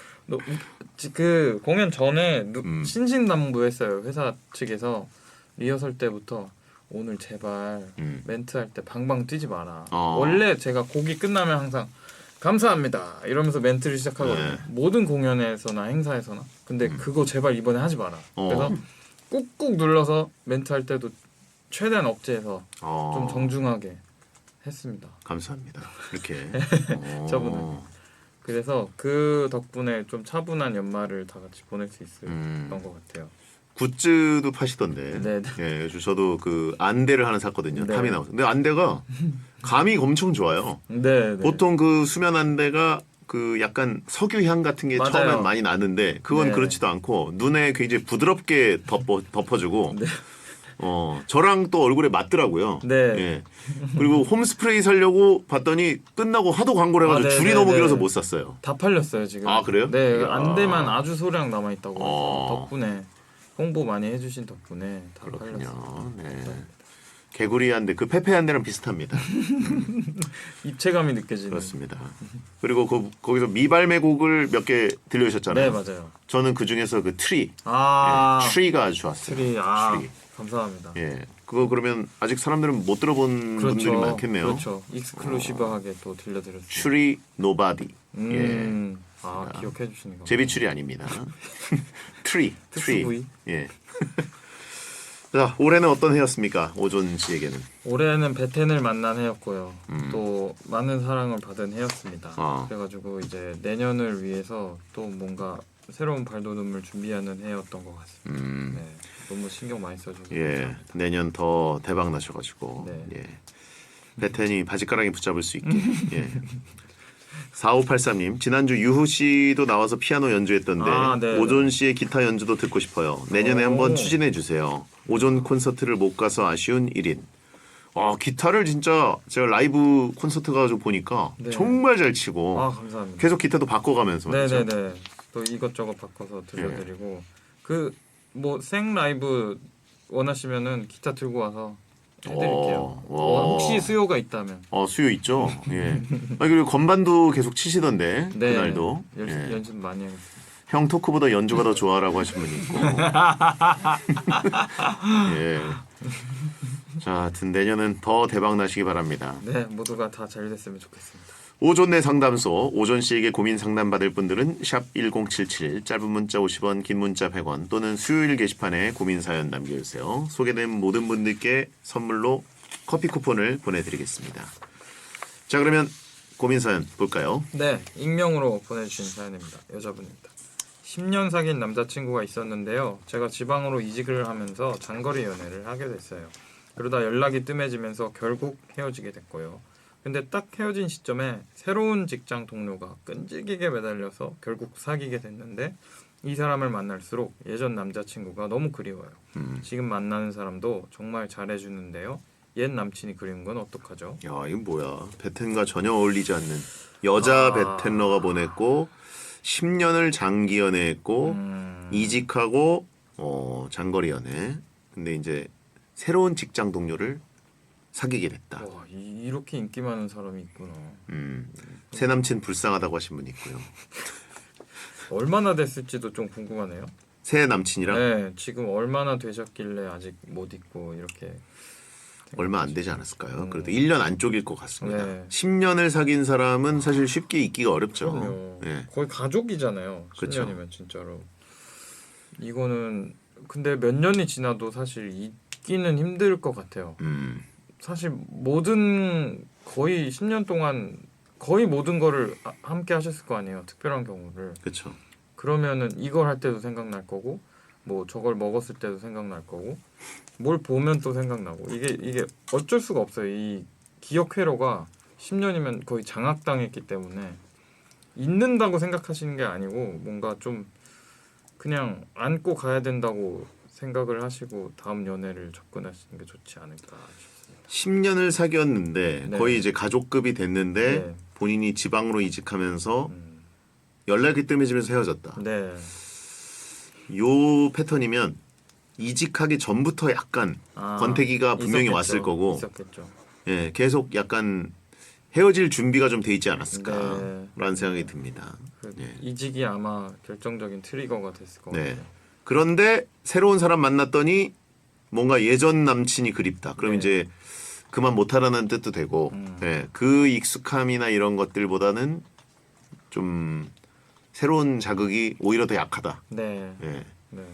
그 공연 전에 신신당부했어요. 회사 측에서 리허설 때부터 오늘 제발 멘트 할 때 방방 뛰지 마라. 원래 제가 곡이 끝나면 항상 감사합니다 이러면서 멘트를 시작하거든요. 네. 모든 공연에서나 행사에서나. 근데 그거 제발 이번에 하지 마라. 그래서 꾹꾹 눌러서 멘트 할 때도 최대한 억제해서 좀 정중하게 했습니다. 감사합니다. 이렇게. 차분하게. 그래서 그 덕분에 좀 차분한 연말을 다 같이 보낼 수 있었던 것 같아요. 굿즈도 파시던데. 네. 예, 요즘 저도 그 안대를 하나 샀거든요. 네. 탐이 나와서. 근데 안대가 감이 엄청 좋아요. 네. 보통 그 수면 안대가 그 약간 석유향 같은 게 맞아요. 처음엔 많이 나는데 그건 네. 그렇지도 않고 눈에 굉장히 부드럽게 덮어주고 네. 저랑 또 얼굴에 맞더라고요. 네. 예. 그리고 홈스프레이 사려고 봤더니 끝나고 하도 광고를 해가지고 네, 줄이 네, 너무 네. 길어서 못 샀어요. 다 팔렸어요 지금. 아, 그래요? 네. 이야. 안대만 아주 소량 남아 있다고 해서 어. 덕분에 홍보 많이 해주신 덕분에 다 그렇군요. 팔렸어요. 네. 개구리 안대 그 페페 안대랑 비슷합니다. 입체감이 느껴지는. 그렇습니다. 그리고 거기서 미발매 곡을 몇 개 들려주셨잖아요. 네 맞아요. 저는 그 중에서 그 트리, 아 트리가 아주 좋았어요. 트리 트리. 감사합니다. 예, 그거 그러면 아직 사람들은 못 들어본 분들이 많겠네요. 그렇죠. 익스클루시브하게 또 들려드렸어요. 트리 노바디. 기억해 주시는 거. 제비 추리 아닙니다. 트리. 특수 부위. 예. 자, 올해는 어떤 해였습니까? 오존 씨에게는. 올해는 베텐을 만난 해였고요. 또 많은 사랑을 받은 해였습니다. 그래가지고 이제 내년을 위해서 또 뭔가 새로운 발돋움을 준비하는 해였던 것 같습니다. 네, 너무 신경 많이 써주셔서 예, 감사합니다. 내년 더 대박 나셔가지고 네. 예, 베텐이 바지가랑이 붙잡을 수 있게. 예. 4583님 지난주 유후 씨도 나와서 피아노 연주했던데 네. 오존 씨의 기타 연주도 듣고 싶어요. 내년에 오. 한번 추진해 주세요. 오존 콘서트를 못 가서 아쉬운 1인. 기타를 진짜 제가 라이브 콘서트 가서 보니까 네. 정말 잘 치고 감사합니다. 계속 기타도 바꿔가면서 말이죠. 네네네. 또 이것저것 바꿔서 들려드리고 그 뭐 생 라이브 원하시면은 기타 들고 와서 해드릴게요. 혹시 수요가 있다면. 수요 있죠. 예. 그리고 건반도 계속 치시던데 네. 그날도. 예. 연습 많이 하겠습니다. 형 토크보다 연주가 더 좋아라고 하신 분이 있고. 예. 자, 하여튼 내년은 더 대박 나시기 바랍니다. 네, 모두가 다 잘 됐으면 좋겠습니다. 오존내 상담소 오존 씨에게 고민 상담 받을 분들은 샵 1077 짧은 문자 50원 긴 문자 100원 또는 수요일 게시판에 고민 사연 남겨주세요. 소개된 모든 분들께 선물로 커피 쿠폰을 보내드리겠습니다. 자, 그러면 고민 사연 볼까요? 네, 익명으로 보내주신 사연입니다. 여자분입니다. 10년 사귄 남자친구가 있었는데요. 제가 지방으로 이직을 하면서 장거리 연애를 하게 됐어요. 그러다 연락이 뜸해지면서 결국 헤어지게 됐고요. 근데 딱 헤어진 시점에 새로운 직장 동료가 끈질기게 매달려서 결국 사귀게 됐는데 이 사람을 만날수록 예전 남자친구가 너무 그리워요. 지금 만나는 사람도 정말 잘해주는데요. 옛 남친이 그리운 건 어떡하죠? 야, 이건 뭐야? 베텐과 전혀 어울리지 않는 여자 베텐러가 보냈고 10년을 장기 연애했고 이직하고 장거리 연애. 근데 이제 새로운 직장 동료를 사귀게 됐다. 이렇게 인기 많은 사람이 있구나. 새 남친 불쌍하다고 하신 분이 있고요. 얼마나 됐을지도 좀 궁금하네요. 새 남친이랑 네, 지금 얼마나 되셨길래 아직 못 잊고 이렇게 얼마 안 되지 않았을까요? 그래도 1년 안쪽일 것 같습니다. 네. 10년을 사귄 사람은 사실 쉽게 잊기가 어렵죠. 그럼요. 예. 거의 가족이잖아요. 그쵸. 10년이면 진짜로. 이거는 근데 몇 년이 지나도 사실 잊기는 힘들 것 같아요. 사실 거의 10년 동안 거의 모든 거를 함께 하셨을 거 아니에요. 특별한 경우를. 그렇죠. 그러면은 이걸 할 때도 생각날 거고 뭐 저걸 먹었을 때도 생각날 거고 뭘 보면 또 생각나고 이게 어쩔 수가 없어요. 이 기억 회로가 10년이면 거의 장악당했기 때문에 잊는다고 생각하시는 게 아니고 뭔가 좀 그냥 안고 가야 된다고 생각을 하시고 다음 연애를 접근하시는 게 좋지 않을까 싶습니다. 10년을 사귀었는데 네. 거의 이제 가족급이 됐는데 네. 본인이 지방으로 이직하면서 연락이 뜸해지면서 헤어졌다. 네. 요 패턴이면 이직하기 전부터 약간 권태기가 분명히 있었겠죠. 왔을 거고 있었겠죠. 예, 계속 약간 헤어질 준비가 좀 돼 있지 않았을까라는 네. 생각이 듭니다. 그 예. 이직이 아마 결정적인 트리거가 됐을 것 네. 같아요. 그런데 새로운 사람 만났더니 뭔가 예전 남친이 그립다. 그럼 네. 이제 그만 못하라는 뜻도 되고 예, 그 익숙함이나 이런 것들보다는 좀 새로운 자극이 오히려 더 약하다. 네. 예. 네.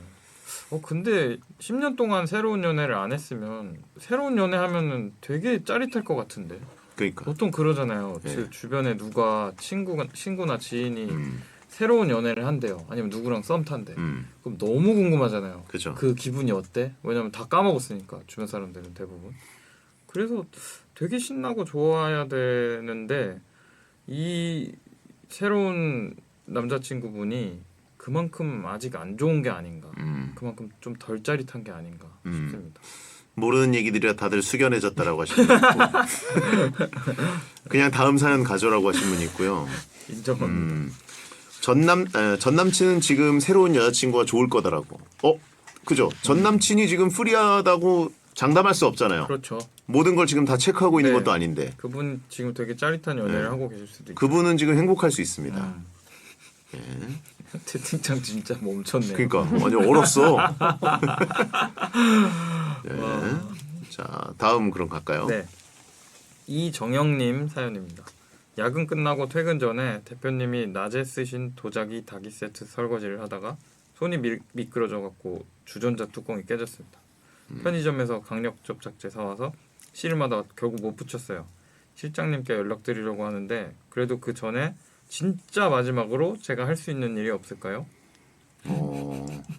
근데 10년 동안 새로운 연애를 안 했으면 새로운 연애 하면은 되게 짜릿할 것 같은데. 그러니까 보통 그러잖아요. 네. 주변에 누가 친구나 지인이 새로운 연애를 한대요. 아니면 누구랑 썸 탄대. 그럼 너무 궁금하잖아요. 그죠. 그 기분이 어때? 왜냐면 다 까먹었으니까 주변 사람들은 대부분. 그래서 되게 신나고 좋아야 되는데 이 새로운 남자친구분이 그만큼 아직 안 좋은 게 아닌가. 그만큼 좀 덜 짜릿한 게 아닌가 싶습니다. 모르는 얘기들이라 다들 숙연해졌다라고 하시는 분 있고 그냥 다음 사연 가져라고 하신 분이 있고요. 인정합니다. 전 남친은 지금 새로운 여자친구가 좋을 거다라고. 그죠? 전 남친이 지금 프리하다고 장담할 수 없잖아요. 그렇죠. 모든 걸 지금 다 체크하고 있는 네. 것도 아닌데 그분 지금 되게 짜릿한 연애를 네. 하고 계실 수도 있고. 그분은 지금 행복할 수 있습니다. 채팅창 진짜 멈췄네요. 그러니까 완전 얼었어. 네. 자 다음 그럼 갈까요? 네. 이정영님 사연입니다. 야근 끝나고 퇴근 전에 대표님이 낮에 쓰신 도자기 닭이 세트 설거지를 하다가 손이 미끄러져 갖고 주전자 뚜껑이 깨졌습니다. 편의점에서 강력 접착제 사와서 실마다 결국 못 붙였어요. 실장님께 연락드리려고 하는데 그래도 그 전에 진짜 마지막으로 제가 할 수 있는 일이 없을까요?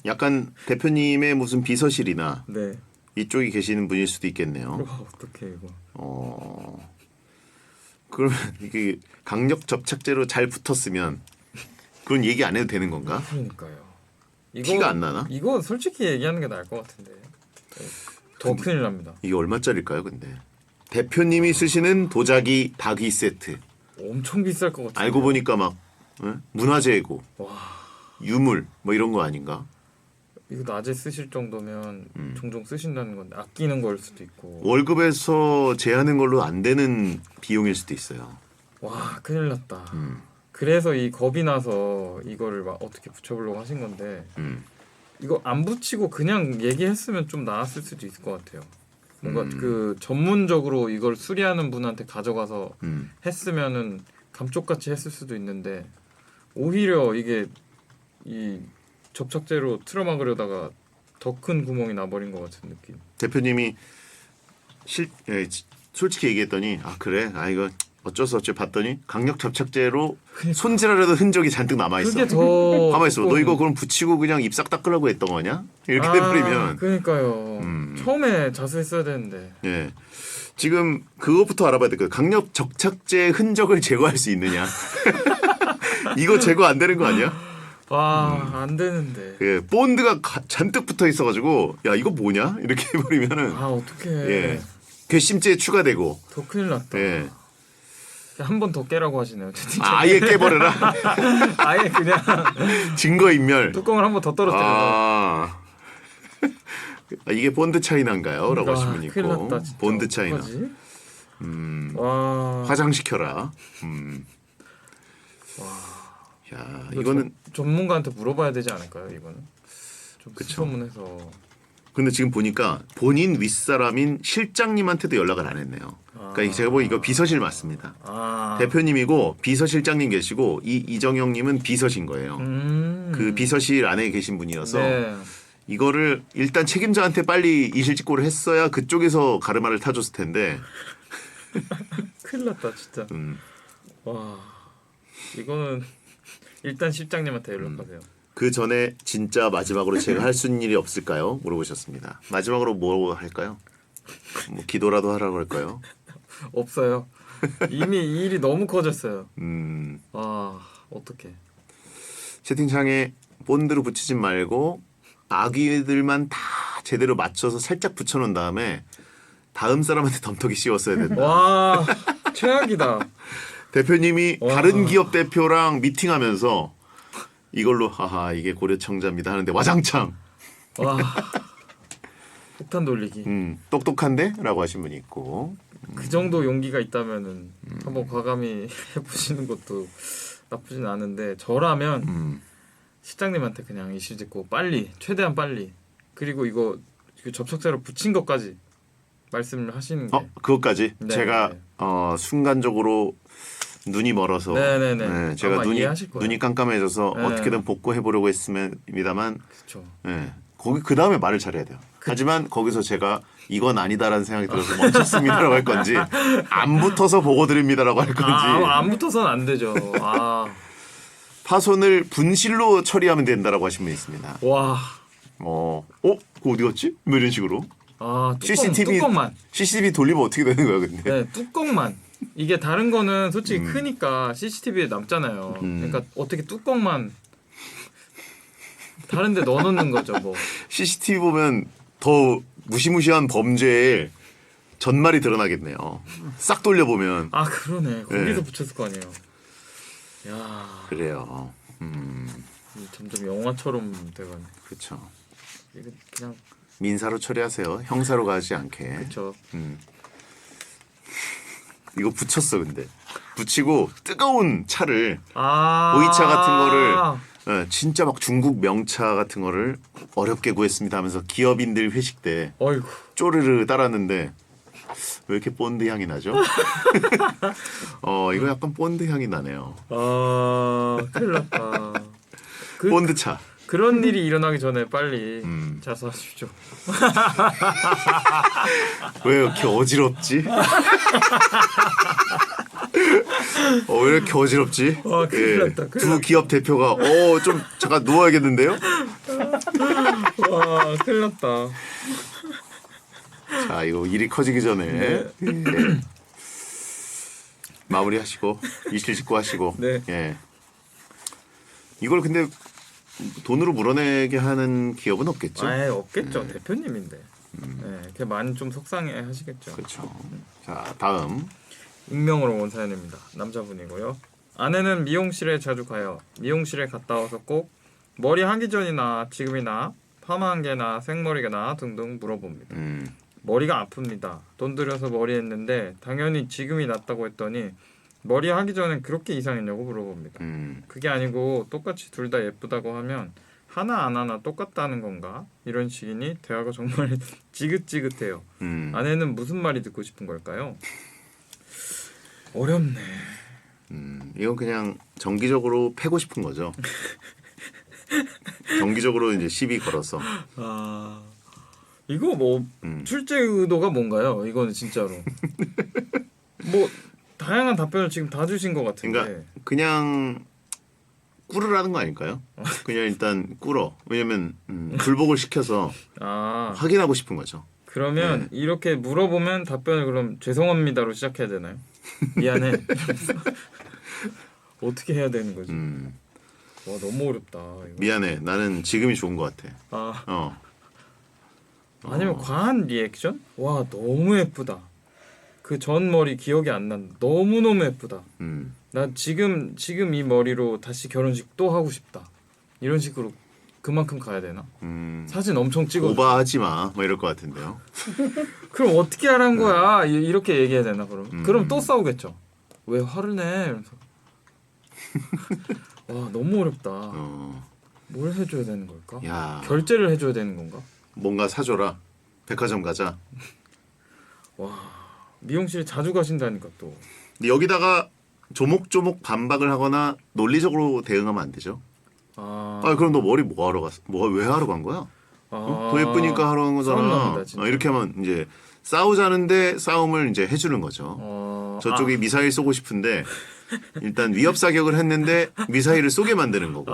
약간 대표님의 무슨 비서실이나 네. 이쪽에 계시는 분일 수도 있겠네요. 어떻게 이거? 그러면 이게 강력 접착제로 잘 붙었으면 그건 얘기 안 해도 되는 건가? 그러니까요. 티가 안 나나? 이거 솔직히 얘기하는 게 나을 것 같은데. 더 큰일 납니다. 이게 얼마짜리일까요, 근데? 대표님이 쓰시는 도자기 닭이 세트. 엄청 비쌀 것 같은데. 알고 보니까 막 문화재고, 와, 유물 뭐 이런 거 아닌가? 이거 낮에 쓰실 정도면 종종 쓰신다는 건데 아끼는 걸 수도 있고. 월급에서 제하는 걸로 안 되는 비용일 수도 있어요. 와, 큰일 났다. 그래서 이 겁이 나서 이거를 막 어떻게 붙여보려고 하신 건데 이거 안 붙이고 그냥 얘기했으면 좀 나았을 수도 있을 것 같아요. 뭔가 그 전문적으로 이걸 수리하는 분한테 가져가서 했으면은 감쪽같이 했을 수도 있는데 오히려 이게 이 접착제로 틀어막으려다가 더 큰 구멍이 나버린 것 같은 느낌. 대표님이 솔직히 얘기했더니 그래 이거 어쩔 수 없지 봤더니 강력 접착제로 손질하려던 흔적이 잔뜩 남아있어. 그게 더 가만있어. 너 조금- 이거 그럼 붙이고 그냥 입싹 닦으려고 했던 거냐? 이렇게 돼버리면 그러니까요. 처음에 자수했어야 되는데. 예. 지금 그것부터 알아봐야 될 거예요. 강력 접착제 흔적을 제거할 수 있느냐? 이거 제거 안 되는 거 아니야? 와, 안 되는데. 그 본드가 잔뜩 붙어 있어가지고 야 이거 뭐냐? 이렇게 해버리면은 어떡해. 예. 괘씸죄 추가되고 더 큰일 났다. 예. 한 번 더 깨라고 하시네요. 아예 깨버려라. 아예 그냥 증거인멸. 뚜껑을 한 번 더 떨어뜨려요. 이게 본드 차이나인가요? 라고 하신 분 큰일 있고 났다, 진짜. 본드 차이나 어떡하지? 와. 화장시켜라. 야 이거 이거는 전문가한테 물어봐야 되지 않을까요? 이거는 좀 그쵸. 수소문해서. 근데 지금 보니까 본인 윗사람인 실장님한테도 연락을 안 했네요. 그러니까 제가 보기 이거 비서실 맞습니다. 대표님이고 비서실장님 계시고 이정영님은 비서신 거예요. 그 비서실 안에 계신 분이어서 네. 이거를 일단 책임자한테 빨리 이실직고를 했어야 그쪽에서 가르마를 타줬을 텐데. 큰일 났다 진짜. 와 이거는 일단 실장님한테 연락하세요. 그 전에 진짜 마지막으로 제가 할 수 있는 일이 없을까요? 물어보셨습니다. 마지막으로 뭐 할까요? 뭐 기도라도 하라고 할까요? 없어요. 이미 이 일이 너무 커졌어요. 아 어떡해. 채팅창에 본드로 붙이지 말고 아기들만 다 제대로 맞춰서 살짝 붙여놓은 다음에 다음 사람한테 덤터기 씌웠어야 된다. 와 최악이다. 대표님이 와. 다른 기업 대표랑 미팅하면서 이걸로 하하 이게 고려청자입니다 하는데 와장창 와 폭탄 돌리기. 똑똑한데? 라고 하신 분이 있고 그 정도 용기가 있다면은 한번 과감히 해보시는 것도 나쁘진 않은데 저라면 실장님한테 그냥 이실직고 빨리 최대한 빨리 그리고 이거 접촉자로 붙인 것까지 말씀을 하시는 게 그것까지 네, 제가 네. 순간적으로 눈이 멀어서 네네네. 네, 제가 아마 이해하실 거예요. 눈이 깜깜해져서 네. 어떻게든 복구해 보려고 했습니다만 그렇죠. 네, 거기 그 다음에 말을 잘해야 돼요. 하지만 거기서 제가 이건 아니다라는 생각이 들어서 멈췄습니다라고 할 건지 안 붙어서 보고 드립니다라고 할 건지 안 붙어서는 안 되죠. 파손을 분실로 처리하면 된다라고 하신 분이 있습니다. 와. 그거 어디 갔지? 뭐 이런 식으로. 뚜껑만. CCTV 돌리면 어떻게 되는 거야, 근데? 네, 뚜껑만. 이게 다른 거는 솔직히 크니까 CCTV에 남잖아요. 그러니까 어떻게 뚜껑만 다른 데 넣어놓는 거죠, 뭐. CCTV 보면 더 무시무시한 범죄의 전말이 드러나겠네요. 싹 돌려보면. 그러네. 거기서 네. 붙였을 거 아니에요. 야. 그래요. 점점 영화처럼 돼가네. 그렇죠. 이거 그냥 민사로 처리하세요. 형사로 가지 않게. 그렇죠. 이거 붙였어, 근데. 붙이고 뜨거운 차를 보이차 보이차 같은 거를 진짜 막 중국 명차 같은 거를 어렵게 구했습니다 하면서 기업인들 회식 때 어이구. 쪼르르 따랐는데 왜 이렇게 본드 향이 나죠? 이거 약간 본드 향이 나네요. 큰일 났다. 본드 차. 그런 일이 일어나기 전에 빨리 자수하십시오. 왜 이렇게 어지럽지? 왜 이렇게 어지럽지? 큰일 났다. 큰일 두 기업 대표가 좀 잠깐 누워야겠는데요? 와, 큰일 났다. 자, 이거 일이 커지기 전에 네. 마무리하시고 이실직고 하시고. 네. 예. 이걸 근데 돈으로 물어내게 하는 기업은 없겠죠? 없겠죠. 대표님인데. 네, 그 많이 좀 속상해 하시겠죠. 그렇죠. 자, 다음. 익명으로 온 사연입니다. 남자분이고요. 아내는 미용실에 자주 가요. 미용실에 갔다 와서 꼭 머리 하기 전이나 지금이나 파마한 게나 생머리게나 등등 물어봅니다. 머리가 아픕니다. 돈 들여서 머리 했는데 당연히 지금이 낫다고 했더니 머리 하기 전엔 그렇게 이상했냐고 물어봅니다. 그게 아니고 똑같이 둘 다 예쁘다고 하면 하나 안 하나 똑같다는 건가? 이런 식이니 대화가 정말 지긋지긋해요. 아내는 무슨 말이 듣고 싶은 걸까요? 어렵네. 이건 그냥 정기적으로 패고 싶은 거죠. 정기적으로 이제 시비 걸어서. 이거 뭐 출제 의도가 뭔가요? 이거는 진짜로. 뭐 다양한 답변을 지금 다 주신 것 같은데. 그러니까 그냥 꿇으라는 거 아닐까요? 그냥 일단 꿇어. 왜냐면 굴복을 시켜서 확인하고 싶은 거죠. 그러면 이렇게 물어보면 답변을 그럼 죄송합니다로 시작해야 되나요? 미안해. 어떻게 해야 되는 거지? 와 너무 어렵다. 이거. 미안해. 나는 지금이 좋은 것 같아. 아니면 과한 리액션? 와 너무 예쁘다. 그 전 머리 기억이 안 난다. 너무 너무 예쁘다. 나 지금 이 머리로 다시 결혼식 또 하고 싶다. 이런 식으로 그만큼 가야 되나? 사진 엄청 찍어. 오버하지 마. 뭐 이럴 것 같은데요. 그럼 어떻게 하라는 거야? 이렇게 얘기해야 되나 그럼? 그럼 또 싸우겠죠. 왜 화를 내? 이러면서. 와 너무 어렵다. 뭘 해줘야 되는 걸까? 결제를 해줘야 되는 건가? 뭔가 사줘라. 백화점 가자. 와 미용실에 자주 가신다니까 또. 근데 여기다가 조목조목 반박을 하거나 논리적으로 대응하면 안 되죠. 그럼 너 머리 뭐 하러 갔어? 왜 하러 간 거야? 더 예쁘니까 하러 간 거잖아. 납니다, 진짜. 이렇게 하면 이제 싸우자는데 싸움을 이제 해주는 거죠. 저쪽이 미사일 쏘고 싶은데 일단 위협 사격을 했는데 미사일을 쏘게 만드는 거고.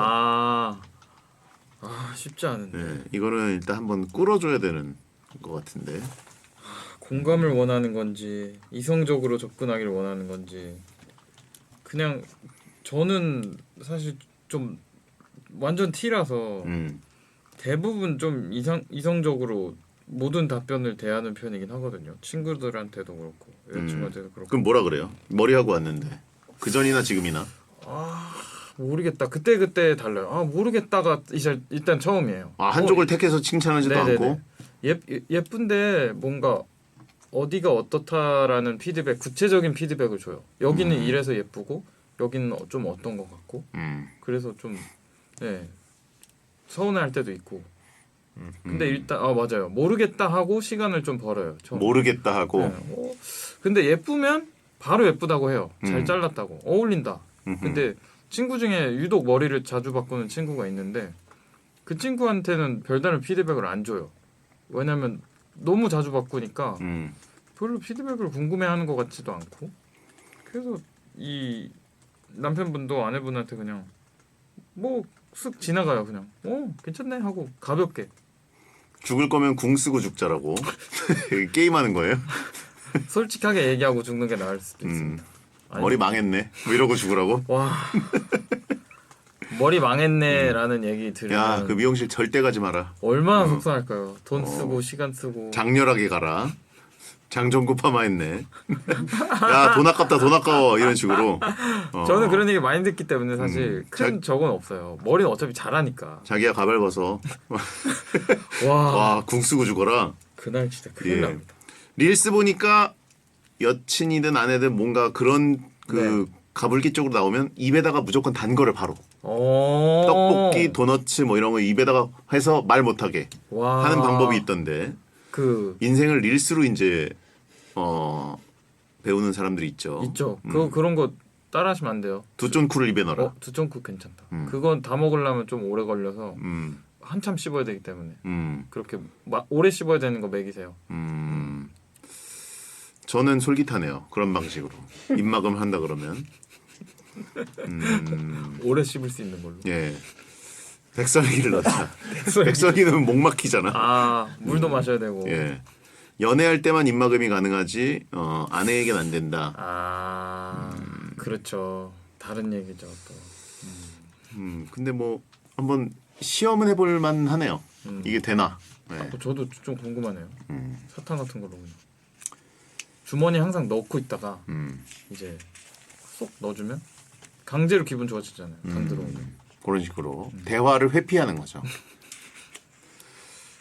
쉽지 않은데. 네, 이거는 일단 한번 끌어줘야 되는 것 같은데. 공감을 원하는 건지 이성적으로 접근하기를 원하는 건지 그냥 저는 사실 좀 완전 T라서 대부분 좀 이성적으로 모든 답변을 대하는 편이긴 하거든요. 친구들한테도 그렇고 여자친구한테도 그렇고. 그럼 뭐라 그래요? 머리하고 왔는데 그 전이나 지금이나? 모르겠다. 그때 달라요. 모르겠다가 일단 처음이에요. 한쪽을 택해서 칭찬하지도 않고? 예쁜데 뭔가 어디가 어떻다라는 피드백, 구체적인 피드백을 줘요. 여기는 이래서 예쁘고 여기는 좀 어떤 것 같고. 그래서 좀 서운해할 때도 있고. 근데 일단 맞아요. 모르겠다 하고 시간을 좀 벌어요. 처음에. 모르겠다 하고. 근데 예쁘면 바로 예쁘다고 해요. 잘 잘랐다고. 어울린다. 근데 친구 중에 유독 머리를 자주 바꾸는 친구가 있는데 그 친구한테는 별다른 피드백을 안 줘요. 왜냐면 너무 자주 바꾸니까 별로 피드백을 궁금해하는 것 같지도 않고. 그래서 이 남편분도 아내분한테 그냥 뭐 쓱 지나가요. 그냥 괜찮네 하고 가볍게. 죽을 거면 궁 쓰고 죽자라고. 게임하는 거예요? 솔직하게 얘기하고 죽는 게 나을 수도 있습니다. 머리 망했네. 뭐 이러고 죽으라고? 와 머리 망했네라는 얘기 들으면 그 미용실 절대 가지 마라. 얼마나 속상할까요? 돈 쓰고 시간 쓰고. 장렬하게 가라. 장정구 파마했네. 야 돈 아깝다 돈 아까워 이런 식으로. 저는 그런 얘기 많이 듣기 때문에 사실 큰 적은 없어요. 머리는 어차피 잘하니까. 자기야 가발 벗어. 와 궁 쓰고 죽어라. 그날 진짜 큰일 납니다. 릴스 보니까 여친이든 아내든 뭔가 그런 가불기 쪽으로 나오면 입에다가 무조건 단 거를 바로. 떡볶이, 도너츠 뭐 이런 거 입에다가 해서 말 못하게 하는 방법이 있던데. 인생을 릴스로 이제 배우는 사람들이 있죠. 그런 거 따라하시면 안 돼요. 두쫀쿠를 입에 넣어라. 두쫀쿠 괜찮다. 그건 다 먹으려면 좀 오래 걸려서 한참 씹어야 되기 때문에 그렇게 오래 씹어야 되는 거 먹이세요. 저는 솔깃하네요. 그런 방식으로 입막음 한다 그러면 오래 씹을 수 있는 걸로. 백설기를 넣자. 백설기는 목 막히잖아. 물도 마셔야 되고. 연애할 때만 입막음이 가능하지 아내에겐 안 된다. 그렇죠. 다른 얘기죠 또. 근데 뭐 한번 시험은 해볼 만하네요. 이게 되나? 저도 좀 궁금하네요. 사탕 같은 걸로 그냥 주머니 항상 넣고 있다가 이제 쏙 넣어주면 강제로 기분 좋아지잖아요. 강 들어오면. 그런 식으로 대화를 회피하는 거죠.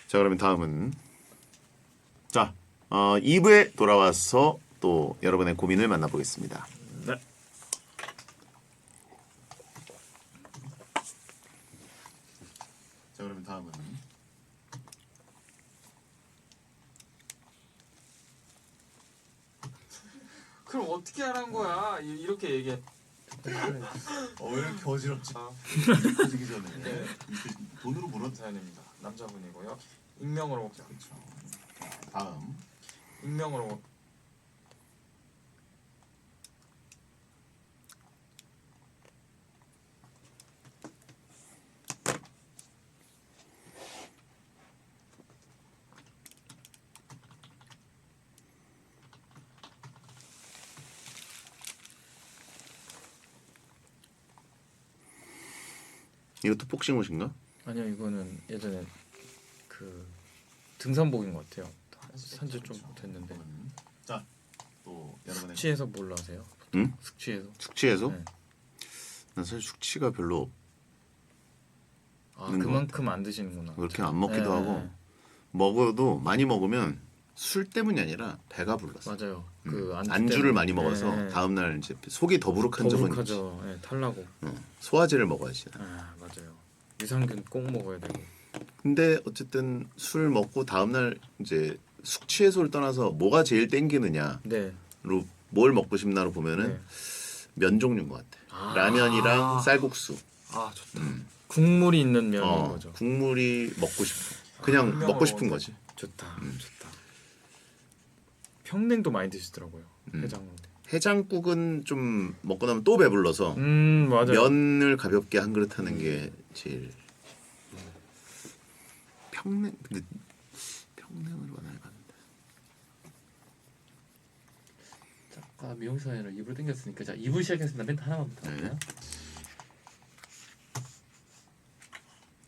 자 그러면 다음은 2부에 돌아와서 또 여러분의 고민을 만나보겠습니다. 네. 자 그러면 다음은 그럼 어떻게 하라는 거야? 이렇게 얘기해. 왜 이렇게 어지럽지? 커지기 전에 돈으로 물어 사연입니다. 남자분이고요. 익명으로 먹자. 다음 익명으로 이것도 복싱 옷인가? 아니요 이거는 예전에 그 등산복인 것 같아요. 산지 좀 됐는데. 자, 또 여러분의 숙취해서 뭘 하세요? 응? 숙취해서? 숙취해서? 네. 난 사실 숙취가 별로 그만큼 안 드시는구나. 그렇게 안 먹기도 네. 하고 먹어도 많이 먹으면 술 때문이 아니라 배가 불렀어. 맞아요. 그 안주를 많이 먹어서 네. 다음 날 이제 속이 더부룩한 적은 있지. 더부룩하죠. 네, 탈라고. 소화제를 먹어야지. 맞아요. 유산균 꼭 먹어야 되고. 근데 어쨌든 술 먹고 다음 날 이제 숙취해소를 떠나서 뭐가 제일 땡기느냐로 네. 뭘 먹고 싶나로 보면은 네. 면 종류인 것 같아. 라면이랑 쌀국수. 아 좋다. 국물이 있는 면인 거죠. 국물이 먹고 싶어. 그냥 먹고 싶은 거지. 좋다. 좋다. 평냉도 많이 드시더라고요. 해장국. 해장국은 좀 먹고 나면 또 배불러서 맞아요. 면을 가볍게 한 그릇 하는 게 제일. 평냉 근데 평냉을 많이 봤는데. 자, 아까 미용실 아니라 입을 당겼으니까 자 2부 시작했습니다. 멘트 하나만 부탁드려요.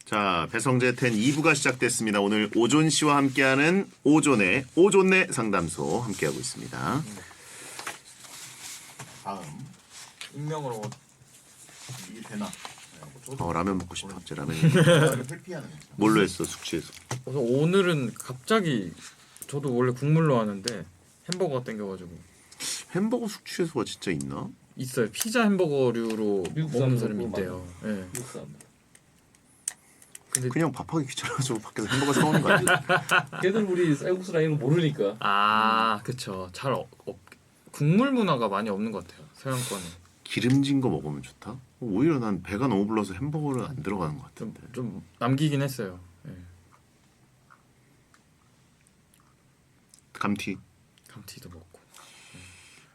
자, 배성재 10 2부가 시작됐습니다. 오늘 오존 씨와 함께하는 오존의 오존내 상담소 함께하고 있습니다. 다음 익명으로 이게 되나? 라면 먹고 싶어. 제 라면. 뭘로 했어? 숙취해서. 그래서 오늘은 갑자기 저도 원래 국물로 하는데 햄버거가 땡겨가지고 햄버거 숙취해소가 진짜 있나? 있어요. 피자 햄버거류로 미국 먹는 사람들 사람이 그거 있대요. 예. 미국 사람. 근데 그냥 밥하기 귀찮아가지고 밖에서 햄버거 사오는 거 아니야? 걔들 우리 쌀국수랑 이런 거 모르니까. 그쵸. 국물 문화가 많이 없는 것 같아요. 서양권에. 기름진 거 먹으면 좋다? 오히려 난 배가 너무 불러서 햄버거는 안 들어가는 것 같은데. 좀 남기긴 했어요. 예. 감튀. 감튀도 먹고. 예.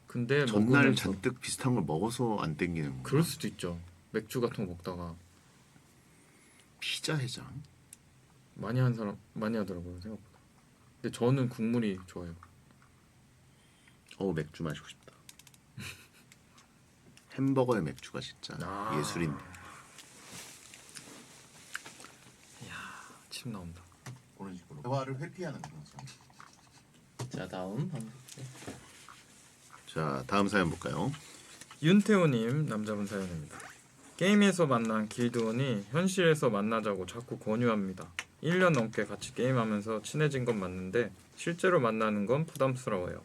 근데 전날 먹으면서- 잔뜩 비슷한 걸 먹어서 안 땡기는 거. 그럴 수도 있죠. 맥주 같은 거 먹다가 피자 해장. 많이 한 사람 많이 하더라고요 생각보다. 근데 저는 국물이 좋아요. 맥주 마시고 싶다. 햄버거에 맥주가 진짜 예술인데. 침 나온다. 그런 식으로 대화를 회피하는 거죠. 자 다음 자, 다음 사연 볼까요? 윤태호님 남자분 사연입니다. 게임에서 만난 길드원이 현실에서 만나자고 자꾸 권유합니다. 1년 넘게 같이 게임하면서 친해진 건 맞는데 실제로 만나는 건 부담스러워요.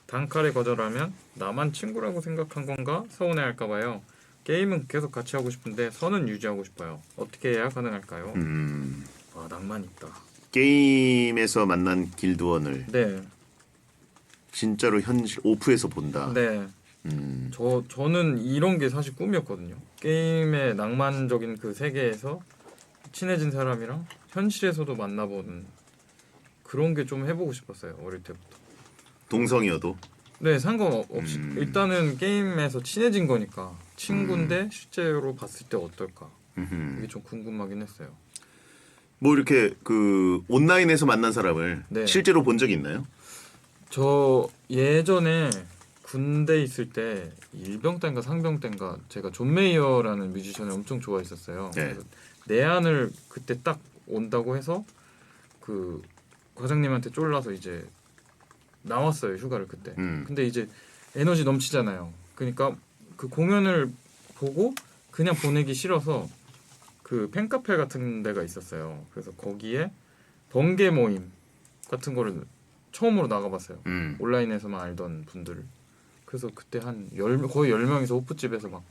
단칼에 거절하면 나만 친구라고 생각한 건가 서운해할까 봐요. 게임은 계속 같이 하고 싶은데 선은 유지하고 싶어요. 어떻게 해야 가능할까요? 낭만 있다. 게임에서 만난 길드원을 네, 진짜로 현실 오프에서 본다. 네. 저는 이런 게 사실 꿈이었거든요. 게임의 낭만적인 그 세계에서 친해진 사람이랑 현실에서도 만나보는 그런 게 좀 해보고 싶었어요. 어릴 때부터. 동성이어도. 네, 상관없이 일단은 게임에서 친해진 거니까 친구인데 실제로 봤을 때 어떨까? 이게 좀 궁금하긴 했어요. 뭐 이렇게 그 온라인에서 만난 사람을 네. 실제로 본 적이 있나요? 저 예전에 군대 있을 때 일병 때인가 상병 때인가 제가 존 메이어라는 뮤지션을 엄청 좋아했었어요. 네. 그래서 내한을 그때 딱 온다고 해서 그 과장님한테 쫄라서 이제 나왔어요, 휴가를 그때. 근데 이제 에너지 넘치잖아요. 그러니까 그 공연을 보고 그냥 보내기 싫어서 그 팬카페 같은 데가 있었어요. 그래서 거기에 번개 모임 같은 거를 처음으로 나가봤어요. 온라인에서만 알던 분들을. 그래서 그때 거의 10명이서 호프집에서 막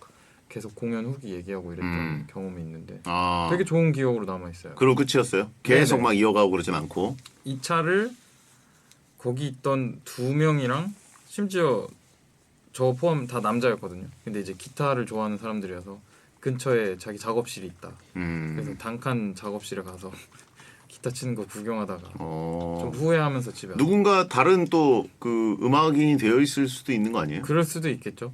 계속 공연 후기 얘기하고 이랬던 경험이 있는데 되게 좋은 기억으로 남아있어요. 그리고 끝이었어요? 계속 네네. 막 이어가고 그러진 않고. 이 차를 거기 있던 2명이랑 심지어 저 포함 다 남자였거든요. 근데 이제 기타를 좋아하는 사람들이어서 근처에 자기 작업실이 있다. 그래서 단칸 작업실에 가서 기타 치는 거 구경하다가 좀 후회하면서 집에 왔어요. 누군가 다른 또 그 음악인이 되어 있을 수도 있는 거 아니에요? 그럴 수도 있겠죠.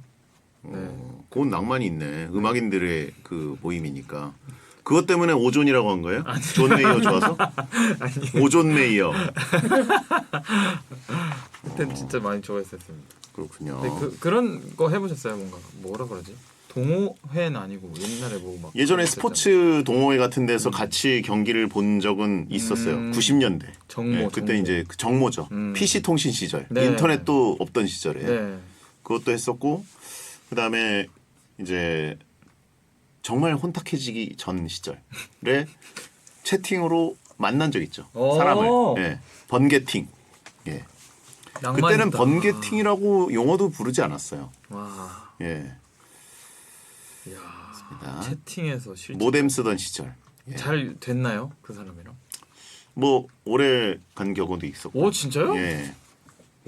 네. 그건 낭만이 있네. 음악인들의 그 모임이니까. 그것 때문에 오존이라고 한 거예요? 존 메이어 좋아서? 오존 메이어. 그때 진짜 많이 좋아했었습니다. 그렇군요. 근데 그런 거 해보셨어요? 뭔가 뭐라 그러지? 동호회는 아니고 옛날에 뭐 막 예전에 스포츠 동호회 같은 데서 같이 경기를 본 적은 있었어요. 90년대. 정모, 그때 정모. 이제 그 정모죠. PC 통신 시절. 네. 인터넷도 없던 시절에. 네. 그것도 했었고 그다음에 이제 정말 혼탁해지기 전 시절에 채팅으로 만난 적 있죠. 오. 사람을. 예. 번개팅. 예. 낭만 그때는 있다. 번개팅이라고 용어도 부르지 않았어요. 와. 예. 야. 아, 채팅에서 실제 모뎀 쓰던 시절. 예. 잘 됐나요? 그 사람이랑? 뭐 오래 간 경우도 있었고. 오 진짜요? 예.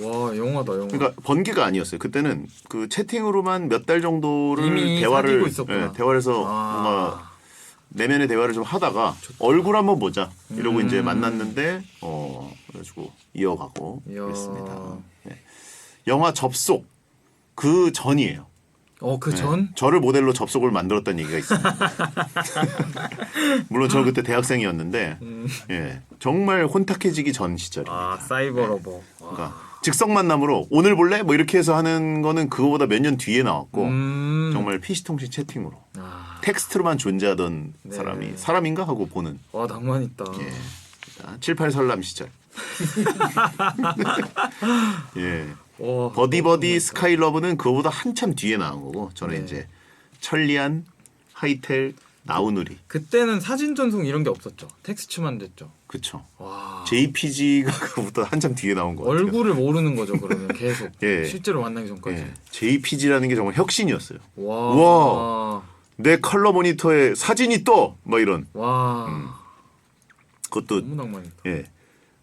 와 영화다 영화. 그러니까 번개가 아니었어요. 그때는 그 채팅으로만 몇 달 정도를 이미 대화를 사귀고 있었구나. 예, 대화를 해서 뭔가 내면의 대화를 좀 하다가 얼굴 한번 보자 이러고 이제 만났는데 그래가지고 이어가고 이야. 그랬습니다. 예. 영화 접속 그 전이에요. 그 전? 네. 저를 모델로 접속을 만들었다는 얘기가 있습니다. 물론 저는 그때 대학생이었는데 예, 정말 혼탁해지기 전 시절입니다. 아 사이버 러버. 그러니까 즉석 만남으로 오늘 볼래? 뭐 이렇게 해서 하는 거는 그거보다 몇 년 뒤에 나왔고 정말 PC통신 채팅으로 텍스트로만 존재하던 네. 사람이 사람인가 하고 보는 와 낭만 있다. 예. 78 설람 시절. 예. 와, 버디버디 스카이러브는 그거보다 한참 뒤에 나온 거고 저는 네. 이제 천리안, 하이텔, 나우누리 그때는 사진 전송 이런 게 없었죠. 텍스트만 됐죠. 그쵸. 와. JPG가 그거보다 한참 뒤에 나온 거 같아요. 얼굴을 모르는 거죠 그러면 계속. 예. 실제로 만나기 전까지. 예. JPG라는 게 정말 혁신이었어요. 와. 우와. 내 컬러 모니터에 사진이 떠! 뭐 이런. 와. 그것도 너무 낭만 있다. 예.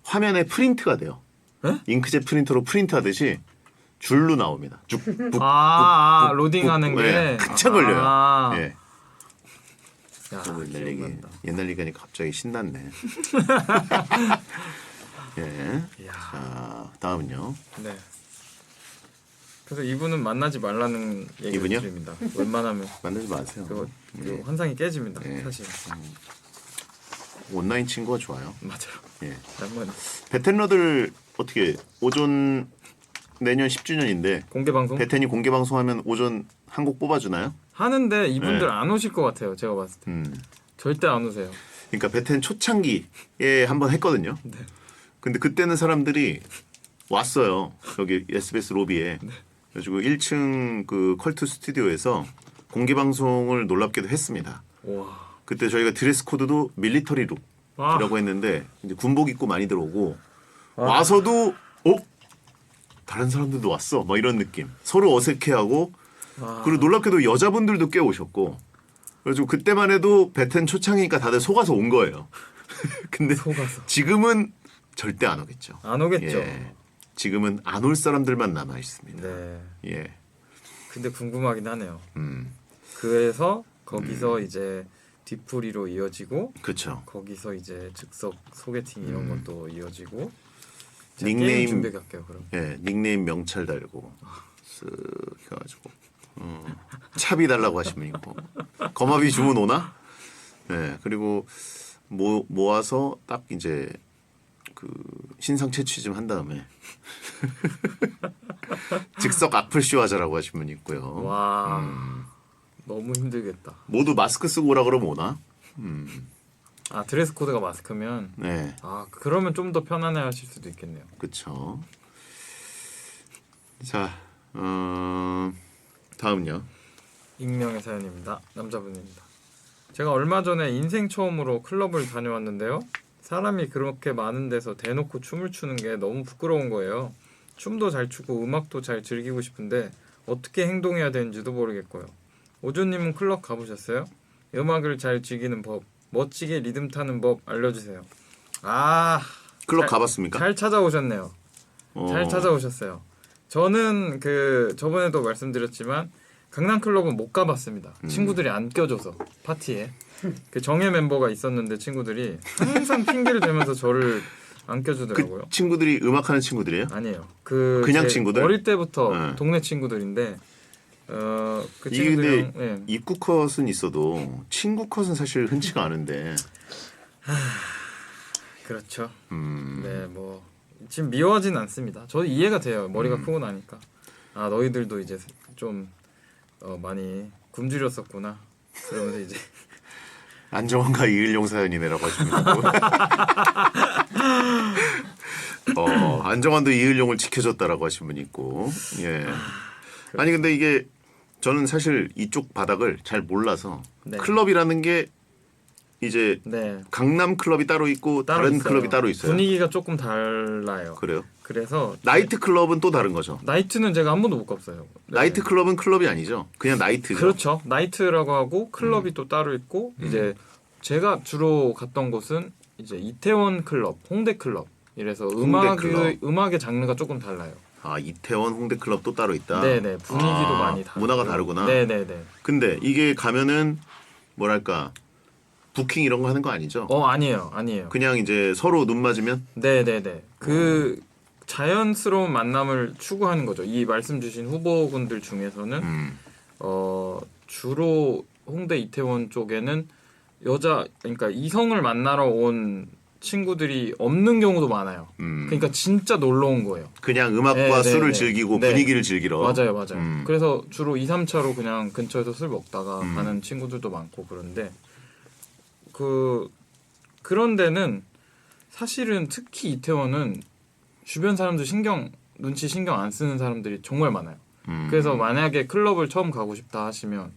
화면에 프린트가 돼요. 에? 잉크젯 프린터로 프린트하듯이 줄로 나옵니다. 쭉 로딩하는 게 예. 한참 걸려요. 아. 예. 야, 옛날 얘기 기억난다. 옛날 얘기하니까 갑자기 신났네. 예. 이야. 자 다음은요. 네. 그래서 이분은 만나지 말라는 얘기를 이분이요? 드립니다. 웬만하면 만나지 마세요. 그거 예. 환상이 깨집니다. 예. 사실. 온라인 친구가 좋아요. 맞아요. 예. 낭만. 베텐러들 어떻게 오존 내년 10주년인데 공개 방송 베텐이 공개 방송하면 오존 한 곡 뽑아주나요? 하는데 이분들 네. 안 오실 것 같아요. 제가 봤을 때 음. 절대 안 오세요. 그러니까 베텐 초창기에 한번 했거든요. 네. 근데 그때는 사람들이 왔어요. 여기 SBS 로비에. 네. 그래가지고 1층 그 컬투 스튜디오에서 공개 방송을 놀랍게도 했습니다. 와. 그때 저희가 드레스 코드도 밀리터리 아. 룩이라고 했는데 이제 군복 입고 많이 들어오고 아. 와서도 다른 사람들도 왔어. 막 이런 느낌. 서로 어색해하고 아. 그리고 놀랍게도 여자분들도 꽤 오셨고 그래가지고 그때만 해도 베텐 초창이니까 다들 속아서 온 거예요. 근데 속아서. 지금은 절대 안 오겠죠. 안 오겠죠. 예. 지금은 안 올 사람들만 남아 있습니다. 네. 예. 근데 궁금하긴 하네요. 음. 그래서 거기서 이제 뒤풀이로 이어지고 그렇죠. 거기서 이제 즉석 소개팅 이런 것도 이어지고 제가 닉네임 게임 준비할게요 그럼. 예, 닉네임 명찰 달고 쓱 해가지고 차비 달라고 하시면 있고 거마비 주문 오나? 예, 그리고 모아서 딱 이제 그 신상 채취 좀 한 다음에 즉석 악플쇼 하자라고 하시면 있고요. 와 너무 힘들겠다. 모두 마스크 쓰고 오라 그러면 오나? 아 드레스 코드가 마스크면 네, 아 그러면 좀 더 편안해하실 수도 있겠네요. 그렇죠. 자, 다음요. 익명의 사연입니다. 남자분입니다. 제가 얼마 전에 인생 처음으로 클럽을 다녀왔는데요. 사람이 그렇게 많은 데서 대놓고 춤을 추는 게 너무 부끄러운 거예요. 춤도 잘 추고 음악도 잘 즐기고 싶은데 어떻게 행동해야 되는지도 모르겠고요. 오조님은 클럽 가보셨어요? 음악을 잘 즐기는 법, 멋지게 리듬 타는 법 알려주세요. 아 클럽 잘- 가봤습니까? 잘 찾아오셨네요. 잘 찾아오셨어요. 저는 그 저번에도 말씀드렸지만 강남 클럽은 못 가봤습니다. 친구들이 안 껴줘서 파티에 그 정예 멤버가 있었는데 친구들이 항상 핑계를 대면서 저를 안 껴주더라고요. 그 친구들이 음악하는 친구들이에요? 아니에요. 그 그냥 제 친구들? 어릴 때부터 네. 동네 친구들인데 그 이게 친구들이랑 근데 예. 입구 컷은 있어도 친구 컷은 사실 흔치가 않은데. 그렇죠. 음, 네, 뭐 지금 미워하진 않습니다. 저도 이해가 돼요. 머리가 크고 나니까 아 너희들도 이제 좀 많이 굶주렸었구나. 그러면서 이제 안정환과 이을용 사연이네라고 하십니다. 안정환도 이을용을 지켜줬다라고 하신 분이 있고. 예. 아니 근데 이게 저는 사실 이쪽 바닥을 잘 몰라서 네. 클럽이라는 게 이제 네. 강남 클럽이 따로 있고 따로 다른 있어요. 클럽이 따로 있어요. 분위기가 조금 달라요. 그래요? 그래서 나이트 클럽은 또 다른 거죠. 나이트는 제가 한 번도 못 가봤어요. 네. 나이트 클럽은 클럽이 아니죠. 그냥 나이트죠. 그렇죠. 나이트라고 하고 클럽이 또 따로 있고 이제 제가 주로 갔던 곳은 이제 이태원 클럽, 홍대 클럽. 이래서 클럽. 음악의 장르가 조금 달라요. 아 이태원 홍대 클럽 또 따로 있다. 네네 분위기도 많이 다르고 문화가 다르구나. 네네네. 근데 이게 가면은 뭐랄까 부킹 이런 거 하는 거 아니죠? 아니에요. 그냥 이제 서로 눈 맞으면 네네네. 그 자연스러운 만남을 추구하는 거죠. 이 말씀 주신 후보군들 중에서는 주로 홍대 이태원 쪽에는 그러니까 이성을 만나러 온 친구들이 없는 경우도 많아요. 그러니까 진짜 놀러 온 거예요. 그냥 음악과 네, 술을 네, 즐기고 네. 분위기를 즐기러. 맞아요. 음. 그래서 주로 2, 3차로 그냥 근처에서 술 먹다가 가는 친구들도 많고 그런데 그런 데는 사실은 특히 이태원은 주변 사람들 눈치 신경 안 쓰는 사람들이 정말 많아요. 그래서 만약에 클럽을 처음 가고 싶다 하시면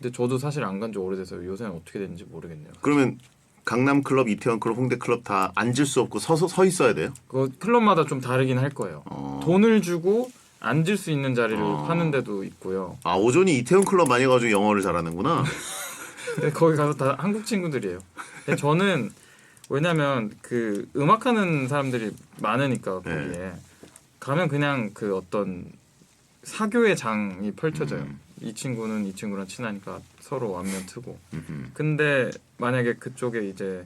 근데 저도 사실 안 간 지 오래돼서 요새는 어떻게 되는지 모르겠네요. 그러면 강남 클럽, 이태원 클럽, 홍대 클럽 다 앉을 수 없고 서 있어야 돼요? 그 클럽마다 좀 다르긴 할 거예요. 돈을 주고 앉을 수 있는 자리를 파는 데도 있고요. 아 오존이 이태원 클럽 많이 가지고 영어를 잘하는구나. 근데 거기 가서 다 한국 친구들이에요. 근데 저는 왜냐면 그 음악하는 사람들이 많으니까 거기에 가면 그냥 그 어떤 사교의 장이 펼쳐져요. 이 친구는 이 친구랑 친하니까 서로 안면 트고. 근데 만약에 그쪽에 이제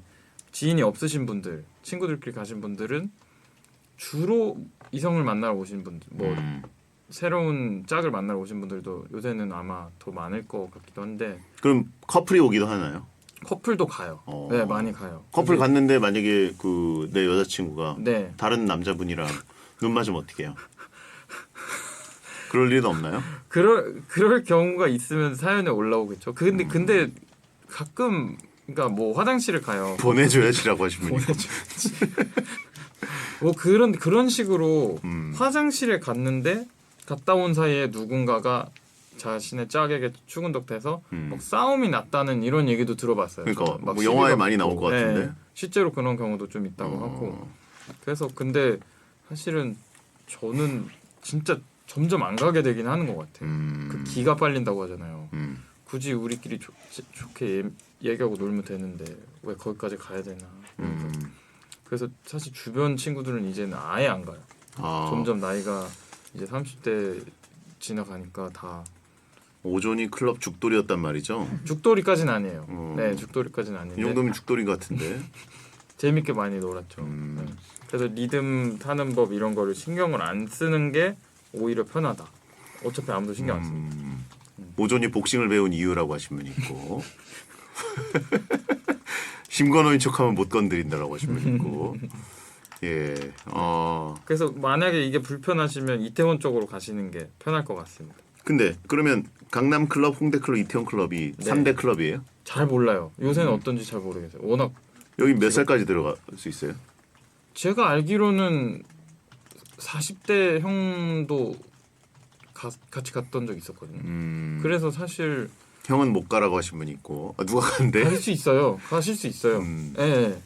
지인이 없으신 분들, 친구들끼리 가신 분들은 주로 이성을 만나러 오신 분들, 뭐 새로운 짝을 만나러 오신 분들도 요새는 아마 더 많을 것 같기도 한데. 그럼 커플이 오기도 하나요? 커플도 가요. 네, 많이 가요. 커플 갔는데 만약에 그 내 여자친구가 네. 다른 남자분이랑 눈 맞으면 어떻게 해요? 그럴 일은 없나요? 그럴 경우가 있으면 사연에 올라오겠죠. 근데 가끔 그러니까 뭐 화장실을 가요. 보내줘야지라고 하신 분이. 뭐 그런 식으로 화장실에 갔다 온 사이에 누군가가 자신의 짝에게 추근덕대서 막 싸움이 났다는 이런 얘기도 들어봤어요. 그러니까 막 뭐 영화에 시비가 많이 나올 것 같은데. 네, 실제로 그런 경우도 좀 있다고 하고. 그래서 근데 사실은 저는 진짜 점점 안 가게 되긴 하는 것 같아요. 그 기가 빨린다고 하잖아요. 굳이 우리끼리 좋게 얘기하고 놀면 되는데 왜 거기까지 가야 되나. 그래서 사실 주변 친구들은 이제는 아예 안 가요. 점점 나이가 이제 30대 지나가니까 다 오존이 클럽 죽돌이였단 말이죠. 죽돌이까지는 아니에요. 네, 죽돌이까지는 아닌데 이 정도면 죽돌인 것 같은데. 재밌게 많이 놀았죠. 네. 그래서 리듬 타는 법 이런 거를 신경을 안 쓰는 게 오히려 편하다. 어차피 아무도 신경 안 쓰니까. 오존이 복싱을 배운 이유라고 하신 분이 있고 심건호인 척하면 못 건드린다라고 하신 분이 있고. 예. 그래서 만약에 이게 불편하시면 이태원 쪽으로 가시는 게 편할 것 같습니다. 근데 그러면 강남 클럽, 홍대 클럽, 이태원 클럽이 네. 3대 클럽이에요? 잘 몰라요. 요새는 어떤지 잘 모르겠어요. 워낙 여기 몇 살까지 들어갈 수 있어요? 제가 알기로는 40대 형도 같이 갔던 적 있었거든요. 그래서 사실 형은 못 가라고 하신 분이 있고 누가 간대? 가실 수 있어요. 네.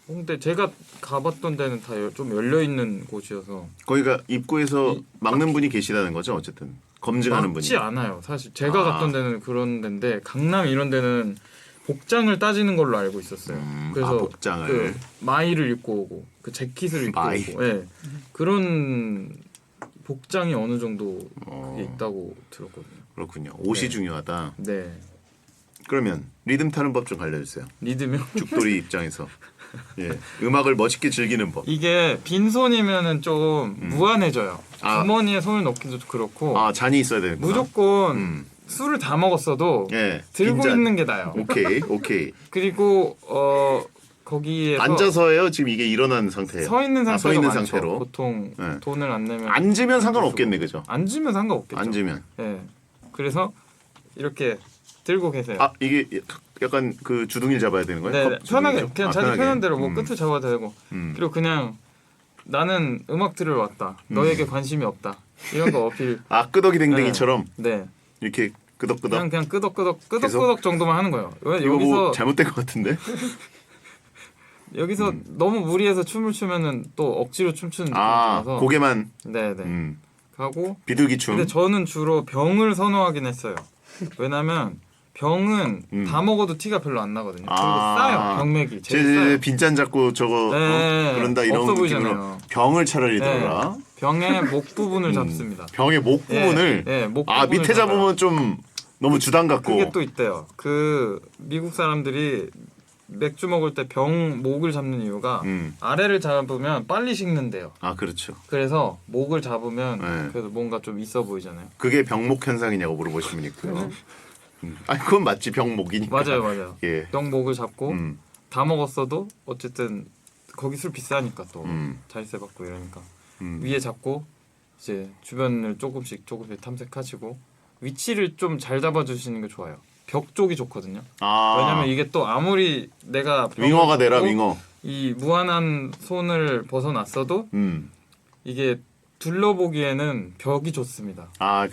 홍대 제가 가봤던 데는 다 좀 열려 있는 곳이어서 거기가 입구에서 막는 분이 계시다는 거죠. 어쨌든 검증하는 분이. 막지 않아요. 사실 제가 갔던 데는 그런 데인데 강남 이런 데는 복장을 따지는 걸로 알고 있었어요. 그래서 복장을 그 마이를 입고 오고 그 재킷을 입고 마이. 오고 네. 그런 복장이 어느 정도 그게 있다고 들었거든요. 그렇군요. 옷이 네. 중요하다. 네. 그러면 리듬 타는 법 좀 알려주세요. 리듬이요? 죽돌이 입장에서 예, 음악을 멋있게 즐기는 법. 이게 빈손이면은 좀 무안해져요. 주머니에 손을 넣기도 그렇고 잔이 있어야 되는구나. 무조건 술을 다 먹었어도 예, 들고 빈잔. 있는 게 나아요. 오케이. 그리고 거기에서 앉아서예요. 지금 이게 일어난 상태예요. 서 있는 상태가 서 있는 많죠. 상태로. 보통 네. 돈을 안 내면 앉으면 상관없겠네, 그죠? 앉으면 상관없겠죠. 앉으면. 네. 그래서 이렇게 들고 계세요. 이게 약간 그 주둥이를 잡아야 되는 거예요? 네, 컵 편하게 주둥이죠? 그냥 자기 편한 대로 뭐 끝을 잡아도 되고 그리고 그냥 나는 음악 들으러 왔다. 너에게 관심이 없다. 이런 거 어필. 끄덕이 댕댕이처럼 네. 이렇게 끄덕끄덕. 그냥 끄덕끄덕 계속? 정도만 하는 거예요. 왜 이거 여기서 뭐 잘못된 것 같은데? 여기서 너무 무리해서 춤을 추면은 또 억지로 춤추는 느낌이라서 고개만. 네네 하고 비둘기 춤. 근데 저는 주로 병을 선호하긴 했어요. 왜냐면 병은 다 먹어도 티가 별로 안 나거든요. 그리고 싸요. 병맥이 제일 싸요. 빈잔 잡고 저거 네, 그런다 이런 없어 느낌으로 보이잖아요. 병을 차라리 네. 들어라. 병의 목 부분을 잡습니다. 병의 목 부분을. 목 밑에 부분을 잡으면 좀 너무 주당 같고. 그게 또 있대요. 그 미국 사람들이 맥주 먹을 때 병 목을 잡는 이유가 아래를 잡으면 빨리 식는데요. 그렇죠. 그래서 목을 잡으면 네. 그래도 뭔가 좀 있어 보이잖아요. 그게 병목 현상이냐고 물어보신 분 있고요. 그건 맞지 병목이니까. 맞아요. 예. 병 목을 잡고 음. 다 먹었어도 어쨌든 거기 술 비싸니까 또 음. 자릿세 받고 이러니까 음. 위에 잡고 이제 주변을 조금씩 탐색하시고 위치를 좀 잘 잡아주시는 게 좋아요. 벽 쪽이 좋거든요. 왜냐면 이게 또 아무리 내가 윙어가 되라 잡고 윙어. 이 무한한 손을 벗어났어도 이게 둘러보기에는 벽이 좋습니다.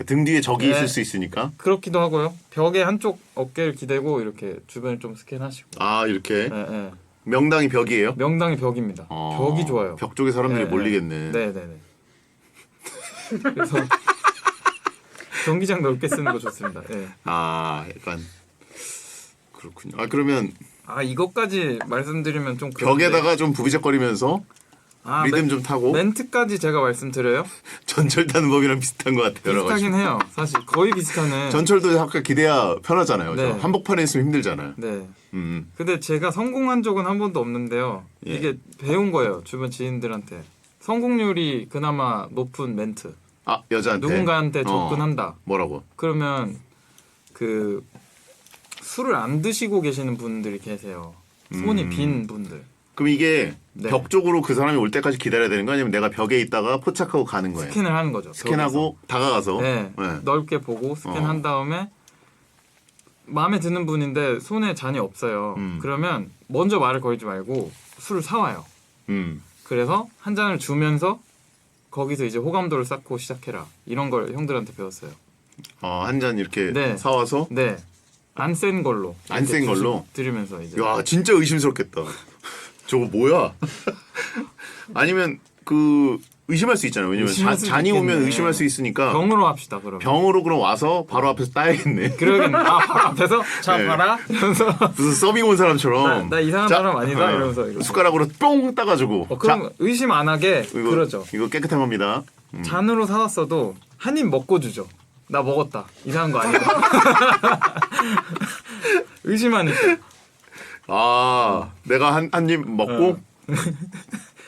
등 뒤에 적이 네. 있을 수 있으니까. 그렇기도 하고요. 벽에 한쪽 어깨를 기대고 이렇게 주변을 좀 스캔하시고. 이렇게. 네. 명당이 벽이에요? 명당이 벽입니다. 벽이 좋아요. 벽 쪽에 사람들이 몰리겠네. 네네네. 그래서 경기장 넓게 쓰는 거 좋습니다. 네. 약간 그렇군요. 그러면 이것까지 말씀드리면 좀 그런데. 벽에다가 좀 부비적거리면서 리듬 좀 타고. 멘트까지 제가 말씀드려요? 전철 타는 법이랑 비슷한 것 같아요. 비슷하긴 해요. 사실 거의 비슷하네. 전철도 아까 기대야 편하잖아요. 네. 한복판에 있으면 힘들잖아요. 네. 근데 제가 성공한 적은 한 번도 없는데요. 예. 이게 배운 거예요. 주변 지인들한테. 성공률이 그나마 높은 멘트. 여자한테 누군가한테 접근한다. 뭐라고? 그러면 그 술을 안 드시고 계시는 분들이 계세요. 손이 빈 분들. 그럼 이게 네. 벽 쪽으로 그 사람이 올 때까지 기다려야 되는 거 아니면 내가 벽에 있다가 포착하고 가는 거예요? 스캔을 하는 거죠. 스캔하고 다가가서. 네. 넓게 보고 스캔한 다음에 마음에 드는 분인데 손에 잔이 없어요. 그러면 먼저 말을 걸지 말고 술을 사와요. 그래서 한 잔을 주면서 거기서 이제 호감도를 쌓고 시작해라. 이런 걸 형들한테 배웠어요. 한 잔 이렇게 네. 사와서. 네. 안 센 걸로. 안 센 걸로? 드리면서 이제. 야 진짜 의심스럽겠다. 저거 뭐야? 아니면 의심할 수 있잖아요. 왜냐면 의심할 수도 잔이 오면 있겠네. 의심할 수 있으니까 병으로 합시다 그럼. 병으로 그럼 와서 바로 앞에서 따야겠네. 그러겠네. 바로 앞에서 자 네. 봐라 이러면서 무슨 서빙 온 사람처럼 나 이상한 사람 아니다 이러면서 이러고. 숟가락으로 뽕 따가지고. 그럼 의심 안 하게 이거, 그러죠. 이거 깨끗한 겁니다. 잔으로 사왔어도 한 입 먹고 주죠. 나 먹었다. 이상한 거 아니다. 의심하니까. 내가 한 입 먹고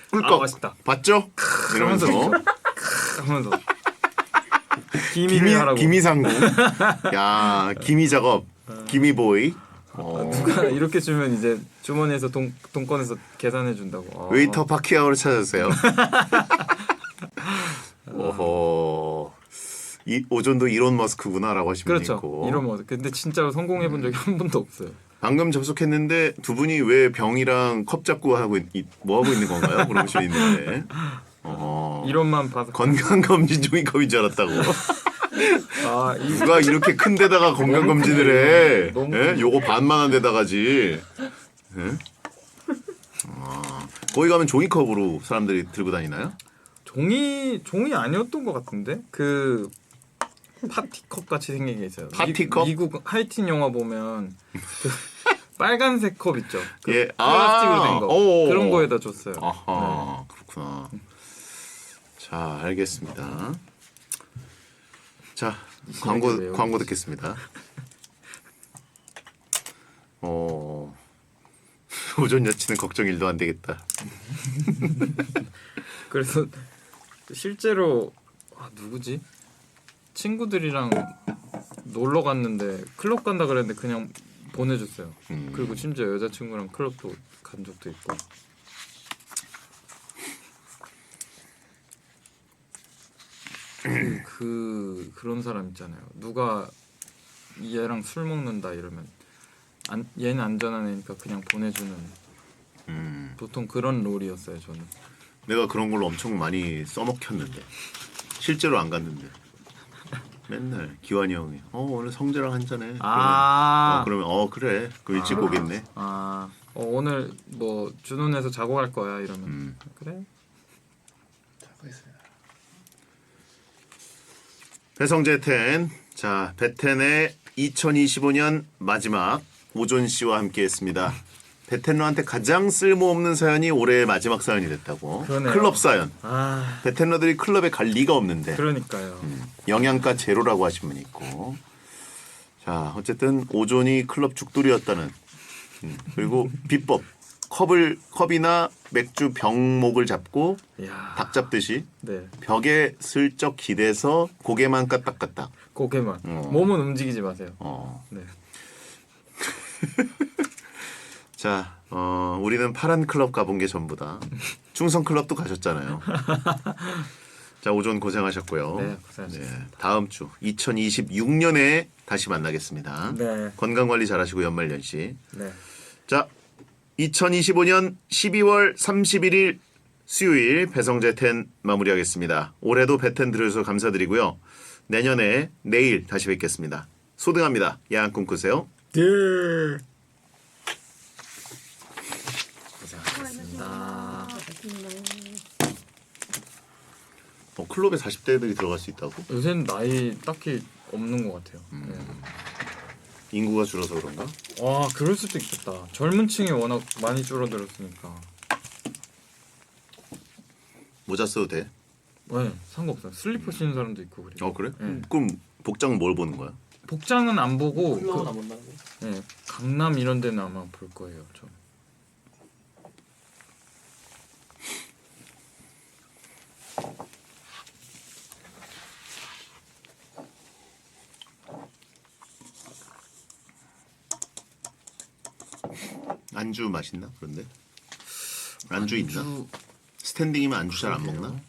꿀꺽 맛있다. 봤죠? 이러면서 하면서 기미를 하라고. 기미상구. 야 기미 작업. 기미 보이. 누가 이렇게 주면 이제 주머니에서 돈 꺼내서 계산해 준다고. 웨이터 파키아오를 찾아주세요. 오호. 오존도 이론 머스크구나라고 하시면 그렇죠. 있고. 이런 뭐 근데 진짜로 성공해 본 적이 한 번도 없어요. 방금 접속했는데 두 분이 왜 병이랑 컵 잡고 뭐 하고 있는 건가요? 물어보시면 있는데. 이론만 봐서 건강 검진 종이컵인 줄 알았다고. 이 누가 이렇게 큰 데다가 건강 검진을 해? 너무 예? 요거 반만한 데다가지. 예? 거기 가면 종이컵으로 사람들이 들고 다니나요? 종이 아니었던 것 같은데 그 파티컵 같이 생긴 게 있어요. 파티컵? 미국 하이틴 영화 보면 그 빨간색 컵 있죠. 그 예. 플라스틱으로 된 거. 오. 그런 거에다 줬어요. 아하, 그렇구나. 자, 알겠습니다. 자, 광고 듣겠습니다. 오존 여친은 걱정 1도 안 되겠다. 그래서 실제로 누구지? 친구들이랑 놀러 갔는데 클럽 간다 그랬는데 그냥 보내줬어요. 그리고 심지어 여자친구랑 클럽도 간 적도 있고. 그런 사람 있잖아요. 누가 얘랑 술 먹는다 이러면 얘는 안전한 애니까 그냥 보내주는. 보통 그런 롤이었어요 저는. 내가 그런 걸로 엄청 많이 써먹혔는데 실제로 안 갔는데 맨날 기환이 형이 오늘 성재랑 한잔해. 아. 그러면 그래. 그 일찍 오겠네. 오늘 뭐 준혼해서 자고 갈 거야 이러면 그래. 자고 있어요. 배성재 텐. 자, 배텐의 2025년 마지막 오존 씨와 함께했습니다. 배텐러한테 가장 쓸모없는 사연이 올해의 마지막 사연이 됐다고. 그러네요. 클럽 사연. 아. 배텐러들이 클럽에 갈 리가 없는데. 그러니까요. 영양가 제로라고 하신 분 있고. 자, 어쨌든 오존이 클럽 죽돌이었다는. 그리고 비법. 컵이나 맥주 병목을 잡고 이야. 닭 잡듯이 네. 벽에 슬쩍 기대서 고개만 까딱까딱. 고개만. 몸은 움직이지 마세요. 네. 자, 우리는 파란 클럽 가본 게 전부다. 충성 클럽도 가셨잖아요. 자, 오존 고생하셨고요. 네, 고생하셨습니다. 네, 다음 주 2026년에 다시 만나겠습니다. 네. 건강 관리 잘하시고 연말연시. 네. 자, 2025년 12월 31일 수요일 배성재 텐 마무리하겠습니다. 올해도 배텐 들어주셔서 감사드리고요. 내년에 내일 다시 뵙겠습니다. 소등합니다. 야한 꿈 꾸세요. 네. 고생하셨습니다. 클럽에 40대들이 들어갈 수 있다고? 요새는 나이 딱히 없는 것 같아요. 네. 인구가 줄어서 그런가? 와, 그럴 수도 있겠다. 젊은 층이 워낙 많이 줄어들었으니까. 모자 써도 돼? 네, 상관없어요. 슬리퍼 신는 사람도 있고 그래요. 그래? 네. 그럼 복장은 뭘 보는 거야? 복장은 안 보고 클럽은 안 본다고. 네, 강남 이런 데는 아마 볼 거예요. 저. 안주 맛있나? 그런데? 안주 있나? 스탠딩이면 안주 잘 안 먹나?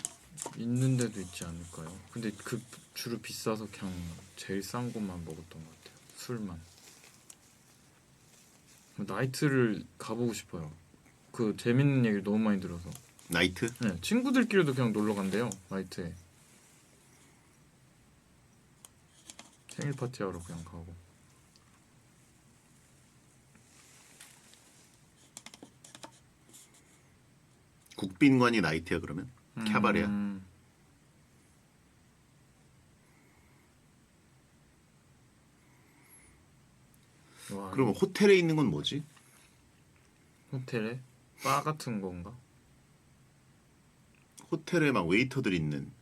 있는 데도 있지 않을까요? 근데 그 주로 비싸서 그냥 제일 싼 것만 먹었던 것 같아요. 술만. 나이트를 가보고 싶어요. 그 재밌는 얘기를 너무 많이 들어서. 나이트? 네, 친구들끼리도 그냥 놀러 간대요. 나이트에. 생일 파티하러 그냥 가고. 국빈관이 나이트야 그러면? 캬바레야? 와, 그러면 호텔에 있는 건 뭐지? 호텔에 바 같은 건가? 호텔에 막 웨이터들 있는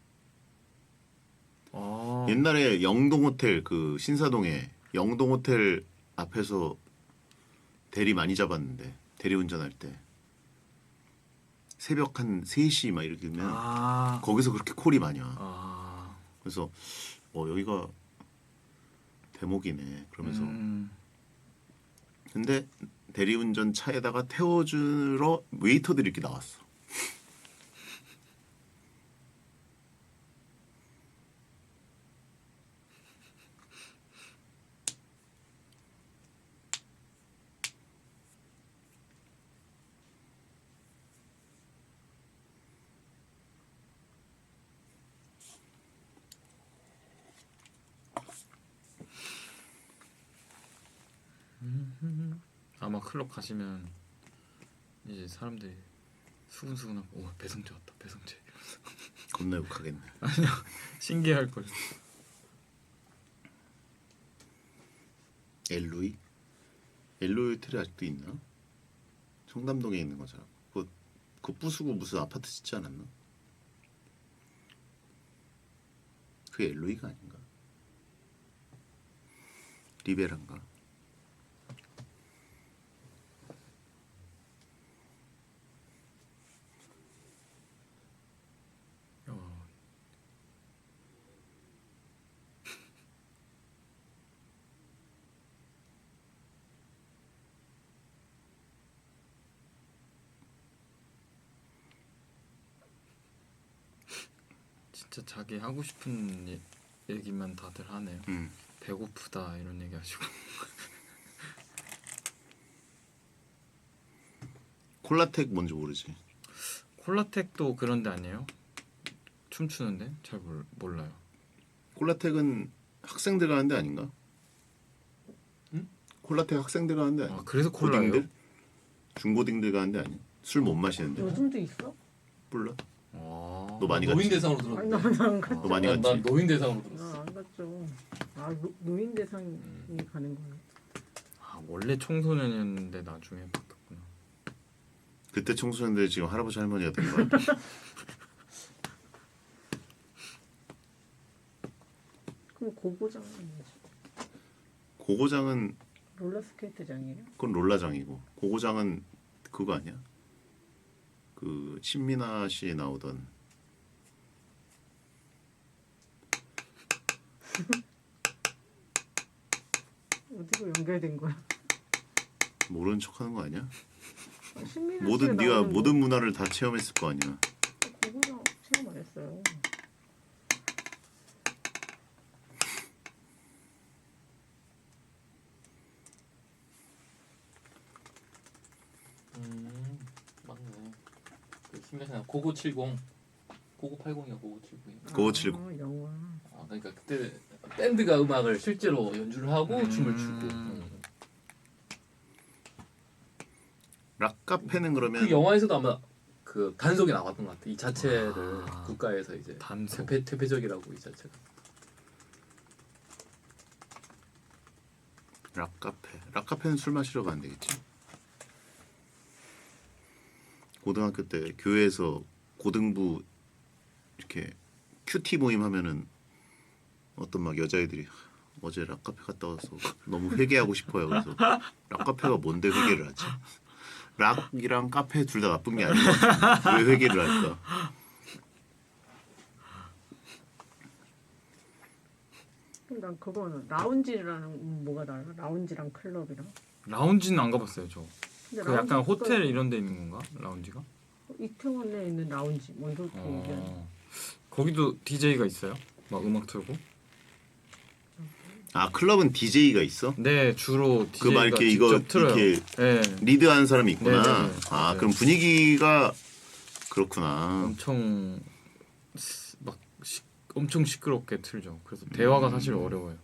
아, 옛날에 영동 호텔 그 신사동에 영동 호텔 앞에서 대리 많이 잡았는데 대리 운전할 때 새벽 한 3시 막 이렇게 되면 거기서 그렇게 콜이 많이 와. 그래서 여기가 대목이네 그러면서 근데 대리운전 차에다가 태워주러 웨이터들이 이렇게 나왔어. 아마 클럽 가시면 이제 사람들이 수근수근하고 오 배성재 왔다 배성재 겁나 욕하겠네. 아니요 신기할 걸. 엘로이? 엘로이 호텔이 아직도 있나? 청담동에 있는 거잖아. 그거 부수고 무슨 아파트 짓지 않았나? 그게 엘로이가 아닌가? 리베란가? 진짜 자기 하고 싶은 얘기만 다들 하네요. 배고프다 이런 얘기 하시고. 콜라텍 뭔지 모르지. 콜라텍도 그런 데 아니에요? 춤추는데? 잘 몰라요. 콜라텍은 학생들 가는 데 아닌가? 응? 콜라텍 학생들 가는 데 아니야? 아 그래서 콜라예요? 고딩들? 중고딩들 가는 데 아니야? 술 못 마시는데? 요즘도 있어? 몰라. 아. 너 많이 노인 갔지? 대상으로 아니 들었는데. 나는 갔죠. 너 많이 난 갔지? 노인 대상으로 들었어. 안 갔죠. 노인 대상이 가는 거야. 아 원래 청소년이었는데 나중에 바뀌었구나. 그때 청소년들 지금 할아버지 할머니가 된 거야. 그럼 고고장은 뭐지? 고고장은 롤러스케이트장이에요? 그건 롤라장이고 고고장은 그거 아니야? 그 신민아 씨 나오던 어디로 연결된 거야? 모르는 척하는 거 아니야? 신민아 모든 씨가 네가 나오는 모든 문화를 다 체험했을 거 아니야. 고고장 체험 안 했어요. 맞네. 그 신기하잖아. 고고 70, 고고 80이야, 고고 70이. 고고 70. 영화. 아 그러니까 그때 밴드가 음악을 실제로 연주를 하고 춤을 추고. 락 카페는 그러면 그 영화에서도 아마 그 단속에 나왔던 것 같아. 이 자체를 국가에서 이제 단속. 퇴폐적이라고 이 자체가. 락 카페. 락 카페는 술 마시러 가면 되겠지. 고등학교 때 교회에서 고등부 이렇게 큐티 모임 하면은 어떤 막 여자애들이 어제 락 카페 갔다 와서 너무 회개하고 싶어요. 그래서 락 카페가 뭔데 회개를 하지? 락이랑 카페 둘 다 나쁜 게 아닌 것 같은데 왜 회개를 할까? 그럼 난 그거는 라운지랑 뭐가 달라? 라운지랑 클럽이랑. 라운지는 안 가봤어요 저. 근데 그 약간 라운지 호텔 이런 데 있는 건가? 라운지가? 이태원에 있는 라운지 먼저 그 얘기하는. 거기도 DJ가 있어요? 막 음악 틀고? 아 클럽은 DJ가 있어? 네 주로 그 DJ가 막 이렇게 직접 이거 틀어요. 이렇게 네. 리드하는 사람이 있구나. 네네네. 아 네. 그럼 분위기가 그렇구나. 엄청 엄청 시끄럽게 틀죠. 그래서 대화가 사실 어려워요.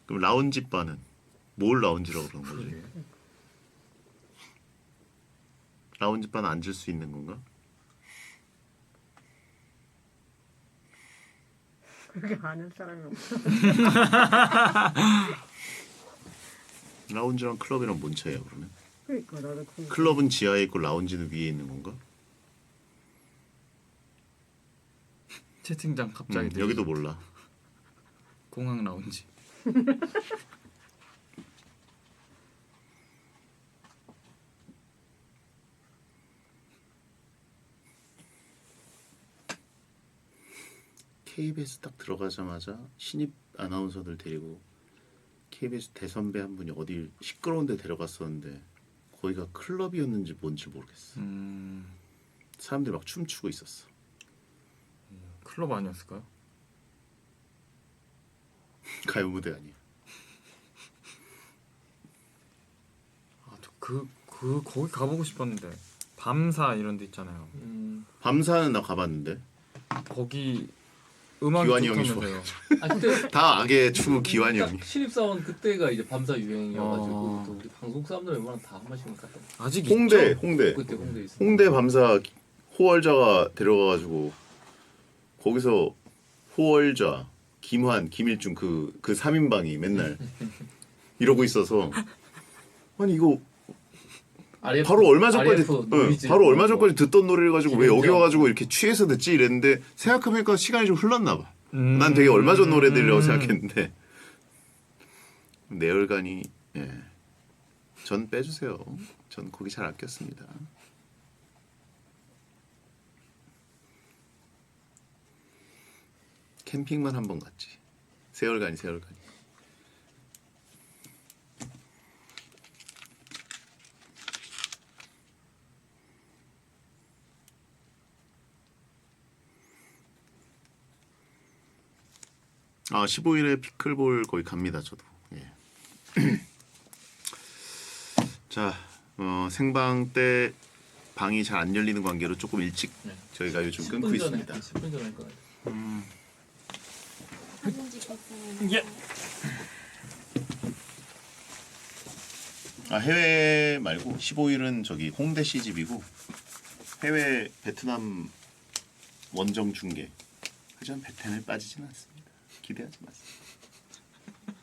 그럼 라운지 바는 뭘 라운지라고 그러는 거지? 그러게. 라운지 바는 앉을 수 있는 건가? 그렇게 아는 사람이 없어. 라운지랑 클럽이랑 뭔 차이야 그러면? 그러니까 나도 그 클럽은 지하에 있고 라운지는 위에 있는 건가? 채팅창 갑자기 여기도 몰라. 공항 라운지. KBS 딱 들어가자마자 신입 아나운서들 데리고 KBS 대선배 한 분이 어디 시끄러운 데 데려갔었는데 거기가 클럽이었는지 뭔지 모르겠어. 사람들이 막 춤추고 있었어. 클럽 아니었을까요? 가요 무대 아니야. 거기 가보고 싶었는데 밤사 이런 데 있잖아요. 밤사는 나 가봤는데 거기 음악이 기완이 형이 좋다면서요. 아 그때 다 악의 춤은 기완이 형이. 딱 신입사원 그때가 이제 밤사 유행이어가지고 또 우리 방송 사람들 웬만하면 다 한 번씩은 갔다. 아직 홍대 있죠? 홍대 그때 홍대 있어. 홍대 밤사 호월자가 데려가가지고 거기서 호월자 김환 김일중 그 3인방이 맨날 이러고 있어서 아니 이거 RF, 바로 얼마 전까지 RF 노이즈 바로 얼마 뭐 전까지 듣던 노래를 가지고 왜 여기 김현정. 와가지고 이렇게 취해서 듣지 이랬는데 생각해보니까 시간이 좀 흘렀나 봐. 난 되게 얼마 전 노래들이라고 생각했는데 내열간이 예. 전 빼주세요. 전 거기 잘 아꼈습니다. 캠핑만 한 번 갔지. 세월간이. 아 15일에 피클볼 거기 갑니다 저도. 예. 자 생방 때 방이 잘 안 열리는 관계로 조금 일찍 네. 저희가 요즘 끊고 10분 전에, 있습니다. 10분 전에 할 거예요. 사진 찍혔어요. 예. 아 해외 말고 15일은 저기 홍대 시집이고 해외 베트남 원정 중계. 하지만 베텐에 빠지진 않습니다. 기대하지 마세요.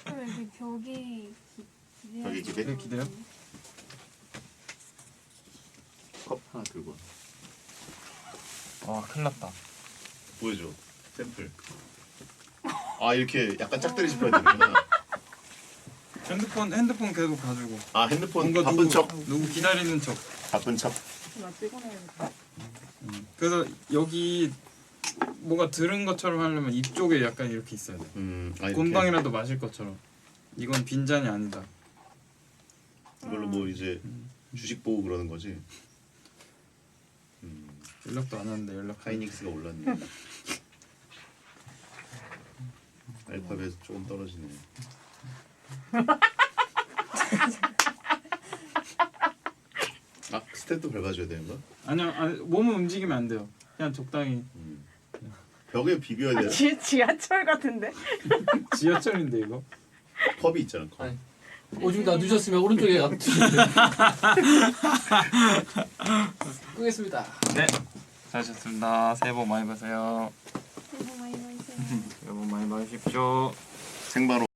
여기 벽이 벽에 기대? 네, 기대요? 컵 하나 들고 와. 와 큰일났다. 보여줘. 샘플. 아 이렇게 약간 짝다리 짚어야 되는구나. 핸드폰 계속 가지고. 아 핸드폰 뭔가 바쁜 척. 누구 기다리는 척. 바쁜 척. 나 찍어놔야겠다. 그래서 여기 뭔가 들은 것처럼 하려면 이쪽에 약간 이렇게 있어야 돼. 아, 이렇게. 곤방이라도 마실 것처럼. 이건 빈잔이 아니다. 이걸로 뭐 이제 주식 보고 그러는 거지. 연락도 안 하는데 연락. 하이닉스가 올랐네. 알파벳 조금 떨어지네. 아 스텝도 밟아줘야 되는 거야? 아니요, 아니, 몸을 움직이면 안 돼요. 그냥 적당히. 벽에 비벼야 돼. 지하철 같은데? 지하철인데 이거. 컵이 있잖아. 컵. 아니. 오줌 다 늦었으면 오른쪽에 가. 끄겠습니다. 네, 잘하셨습니다. 새해 복 많이 받으세요. 새해 복 많이 받으세요. 새해 복 많이 받으십시오. 생방으로